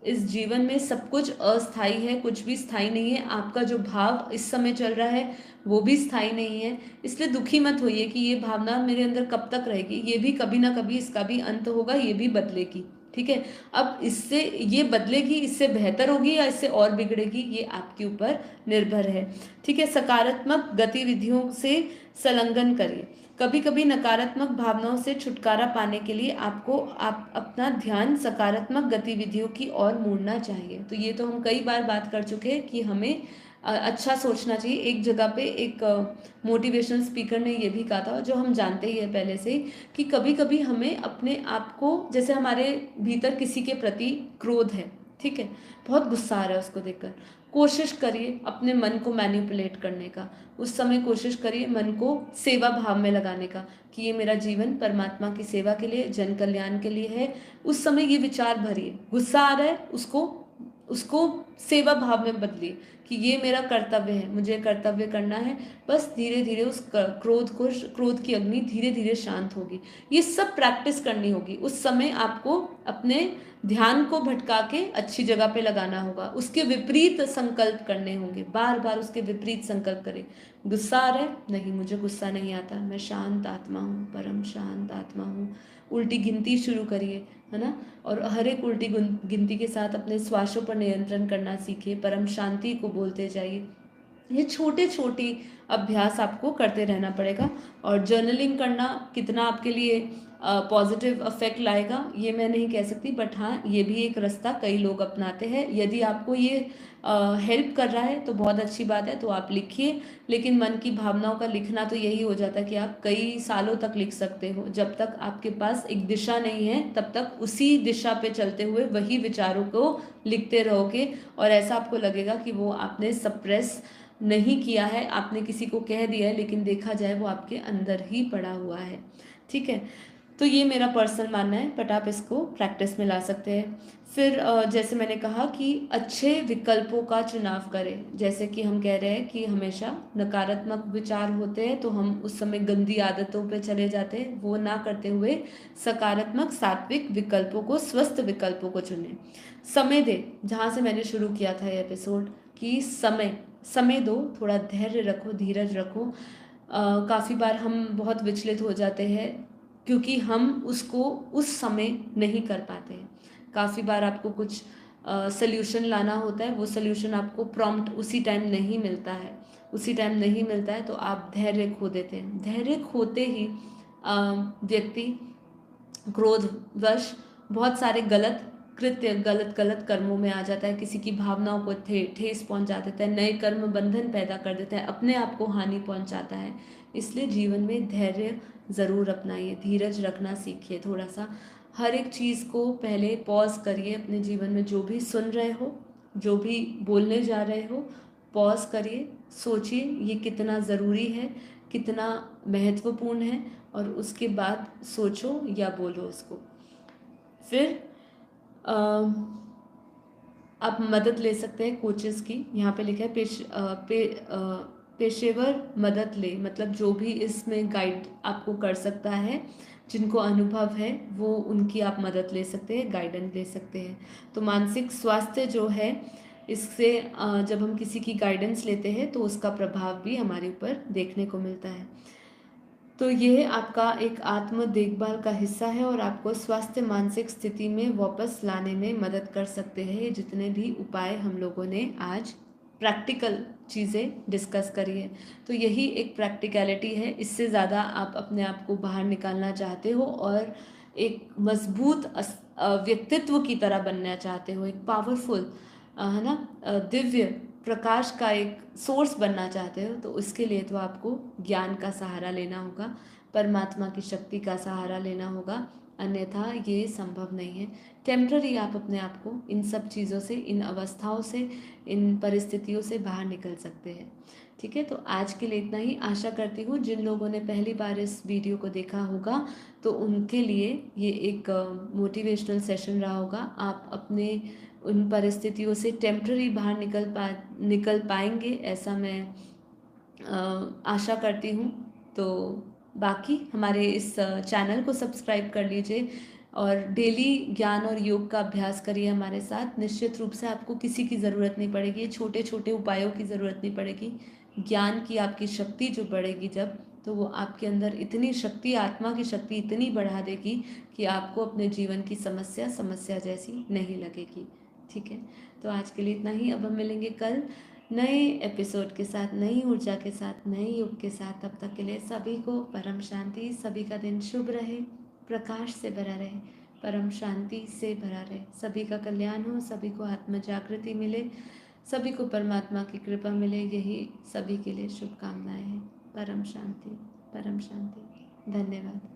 इस जीवन में सब कुछ अस्थाई है, कुछ भी स्थायी नहीं है। आपका जो भाव इस समय चल रहा है वो भी स्थायी नहीं है, इसलिए दुखी मत होइए कि ये भावना मेरे अंदर कब तक रहेगी। ये भी कभी ना कभी इसका भी अंत होगा, ये भी बदलेगी, ठीक है। अब इससे ये बदलेगी, इससे बेहतर होगी या इससे और बिगड़ेगी, ये आपके ऊपर निर्भर है, ठीक है। सकारात्मक गतिविधियों से संलग्न करिए। कभी कभी नकारात्मक भावनाओं से छुटकारा पाने के लिए आप अपना ध्यान सकारात्मक गतिविधियों की ओर मोड़ना चाहिए। तो ये तो हम कई बार बात कर चुके हैं कि हमें अच्छा सोचना चाहिए। एक जगह पे एक मोटिवेशनल स्पीकर ने ये भी कहा था, जो हम जानते ही है पहले से ही, कि कभी कभी हमें अपने आप को, जैसे हमारे भीतर किसी के प्रति क्रोध है, ठीक है, बहुत गुस्सा आ रहा है उसको देखकर, कोशिश करिए अपने मन को मैनिपुलेट करने का। उस समय कोशिश करिए मन को सेवा भाव में लगाने का, कि ये मेरा जीवन परमात्मा की सेवा के लिए, जन कल्याण के लिए है। उस समय ये विचार भरिए, गुस्सा आ रहा है उसको उसको सेवा भाव में बदलिए कि ये मेरा कर्तव्य है, मुझे कर्तव्य करना है। बस धीरे धीरे उस क्रोध की अग्नि धीरे धीरे शांत होगी। ये सब प्रैक्टिस करनी होगी। उस समय आपको अपने ध्यान को भटका के अच्छी जगह पे लगाना होगा, उसके विपरीत संकल्प करने होंगे, बार बार उसके विपरीत संकल्प करें। गुस्सा आ रहा है, नहीं मुझे गुस्सा नहीं आता, मैं शांत आत्मा हूँ, परम शांत आत्मा हूँ। उल्टी गिनती शुरू करिए, है ना। और हर एक उल्टी गिनती के साथ अपने श्वासों पर नियंत्रण करना सीखिए, परम शांति को बोलते जाइए। ये छोटे छोटे अभ्यास आपको करते रहना पड़ेगा। और जर्नलिंग करना कितना आपके लिए पॉजिटिव इफेक्ट लाएगा ये मैं नहीं कह सकती, बट हाँ ये भी एक रास्ता कई लोग अपनाते हैं। यदि आपको ये हेल्प कर रहा है तो बहुत अच्छी बात है, तो आप लिखिए। लेकिन मन की भावनाओं का लिखना तो यही हो जाता है कि आप कई सालों तक लिख सकते हो। जब तक आपके पास एक दिशा नहीं है तब तक उसी दिशा पे चलते हुए वही विचारों को लिखते रहोगे, और ऐसा आपको लगेगा कि वो आपने सप्रेस नहीं किया है, आपने किसी को कह दिया है, लेकिन देखा जाए वो आपके अंदर ही पड़ा हुआ है। ठीक है, तो ये मेरा पर्सनल मानना है, बट आप इसको प्रैक्टिस में ला सकते हैं। फिर जैसे मैंने कहा कि अच्छे विकल्पों का चुनाव करें। जैसे कि हम कह रहे हैं कि हमेशा नकारात्मक विचार होते हैं तो हम उस समय गंदी आदतों पे चले जाते हैं, वो ना करते हुए सकारात्मक सात्विक विकल्पों को, स्वस्थ विकल्पों को चुनें। समय दे, जहाँ से मैंने शुरू किया था ये एपिसोड, कि समय दो, थोड़ा धैर्य रखो, धीरज रखो। काफ़ी बार हम बहुत विचलित हो जाते हैं क्योंकि हम उसको उस समय नहीं कर पाते हैं। काफ़ी बार आपको कुछ सल्यूशन लाना होता है, वो सल्यूशन आपको प्रॉम्प्ट उसी टाइम नहीं मिलता है, तो आप धैर्य खो देते हैं। धैर्य खोते ही व्यक्ति क्रोधवश बहुत सारे गलत कृत्य, गलत कर्मों में आ जाता है, किसी की भावनाओं को ठेस पहुंचा देता है, नए कर्म बंधन पैदा कर देता है, अपने आप को हानि पहुंचाता है। इसलिए जीवन में धैर्य ज़रूर अपनाइए, धीरज रखना सीखिए थोड़ा सा। हर एक चीज़ को पहले पॉज करिए, अपने जीवन में जो भी सुन रहे हो, जो भी बोलने जा रहे हो, पॉज करिए, सोचिए ये कितना ज़रूरी है, कितना महत्वपूर्ण है, और उसके बाद सोचो या बोलो उसको। फिर आप मदद ले सकते हैं कोचेस की। यहाँ पे लिखा है पेशेवर मदद ले, मतलब जो भी इसमें गाइड आपको कर सकता है, जिनको अनुभव है, वो उनकी आप मदद ले सकते हैं, गाइडेंस ले सकते हैं। तो मानसिक स्वास्थ्य जो है, इससे जब हम किसी की गाइडेंस लेते हैं तो उसका प्रभाव भी हमारे ऊपर देखने को मिलता है। तो ये आपका एक आत्म देखभाल का हिस्सा है और आपको स्वास्थ्य मानसिक स्थिति में वापस लाने में मदद कर सकते हैं। ये जितने भी उपाय हम लोगों ने आज प्रैक्टिकल चीज़ें डिस्कस करी है, तो यही एक प्रैक्टिकलिटी है। इससे ज़्यादा आप अपने आप को बाहर निकालना चाहते हो और एक मजबूत व्यक्तित्व की तरह बनना चाहते हो, एक पावरफुल, है ना, दिव्य प्रकाश का एक सोर्स बनना चाहते हो, तो इसके लिए तो आपको ज्ञान का सहारा लेना होगा, परमात्मा की शक्ति का सहारा लेना होगा, अन्यथा ये संभव नहीं है। टेम्प्ररी आप अपने आप को इन सब चीज़ों से, इन अवस्थाओं से, इन परिस्थितियों से बाहर निकल सकते हैं। ठीक है, तो आज के लिए इतना ही। आशा करती हूँ जिन लोगों ने पहली बार इस वीडियो को देखा होगा तो उनके लिए ये एक मोटिवेशनल सेशन रहा होगा। आप अपने उन परिस्थितियों से टेम्प्ररी बाहर निकल पाएंगे, ऐसा मैं आशा करती हूँ। तो बाकी हमारे इस चैनल को सब्सक्राइब कर लीजिए और डेली ज्ञान और योग का अभ्यास करिए हमारे साथ। निश्चित रूप से आपको किसी की ज़रूरत नहीं पड़ेगी, छोटे छोटे उपायों की ज़रूरत नहीं पड़ेगी। ज्ञान की आपकी शक्ति जो बढ़ेगी जब, तो वो आपके अंदर इतनी शक्ति, आत्मा की शक्ति इतनी बढ़ा देगी कि आपको अपने जीवन की समस्या जैसी नहीं लगेगी। ठीक है, तो आज के लिए इतना ही। अब हम मिलेंगे कल नए एपिसोड के साथ, नई ऊर्जा के साथ, नए युग के साथ। तब तक के लिए सभी को परम शांति, सभी का दिन शुभ रहे, प्रकाश से भरा रहे, परम शांति से भरा रहे, सभी का कल्याण हो, सभी को आत्म जागृति मिले, सभी को परमात्मा की कृपा मिले, यही सभी के लिए शुभकामनाएं हैं। परम शांति, परम शांति। धन्यवाद।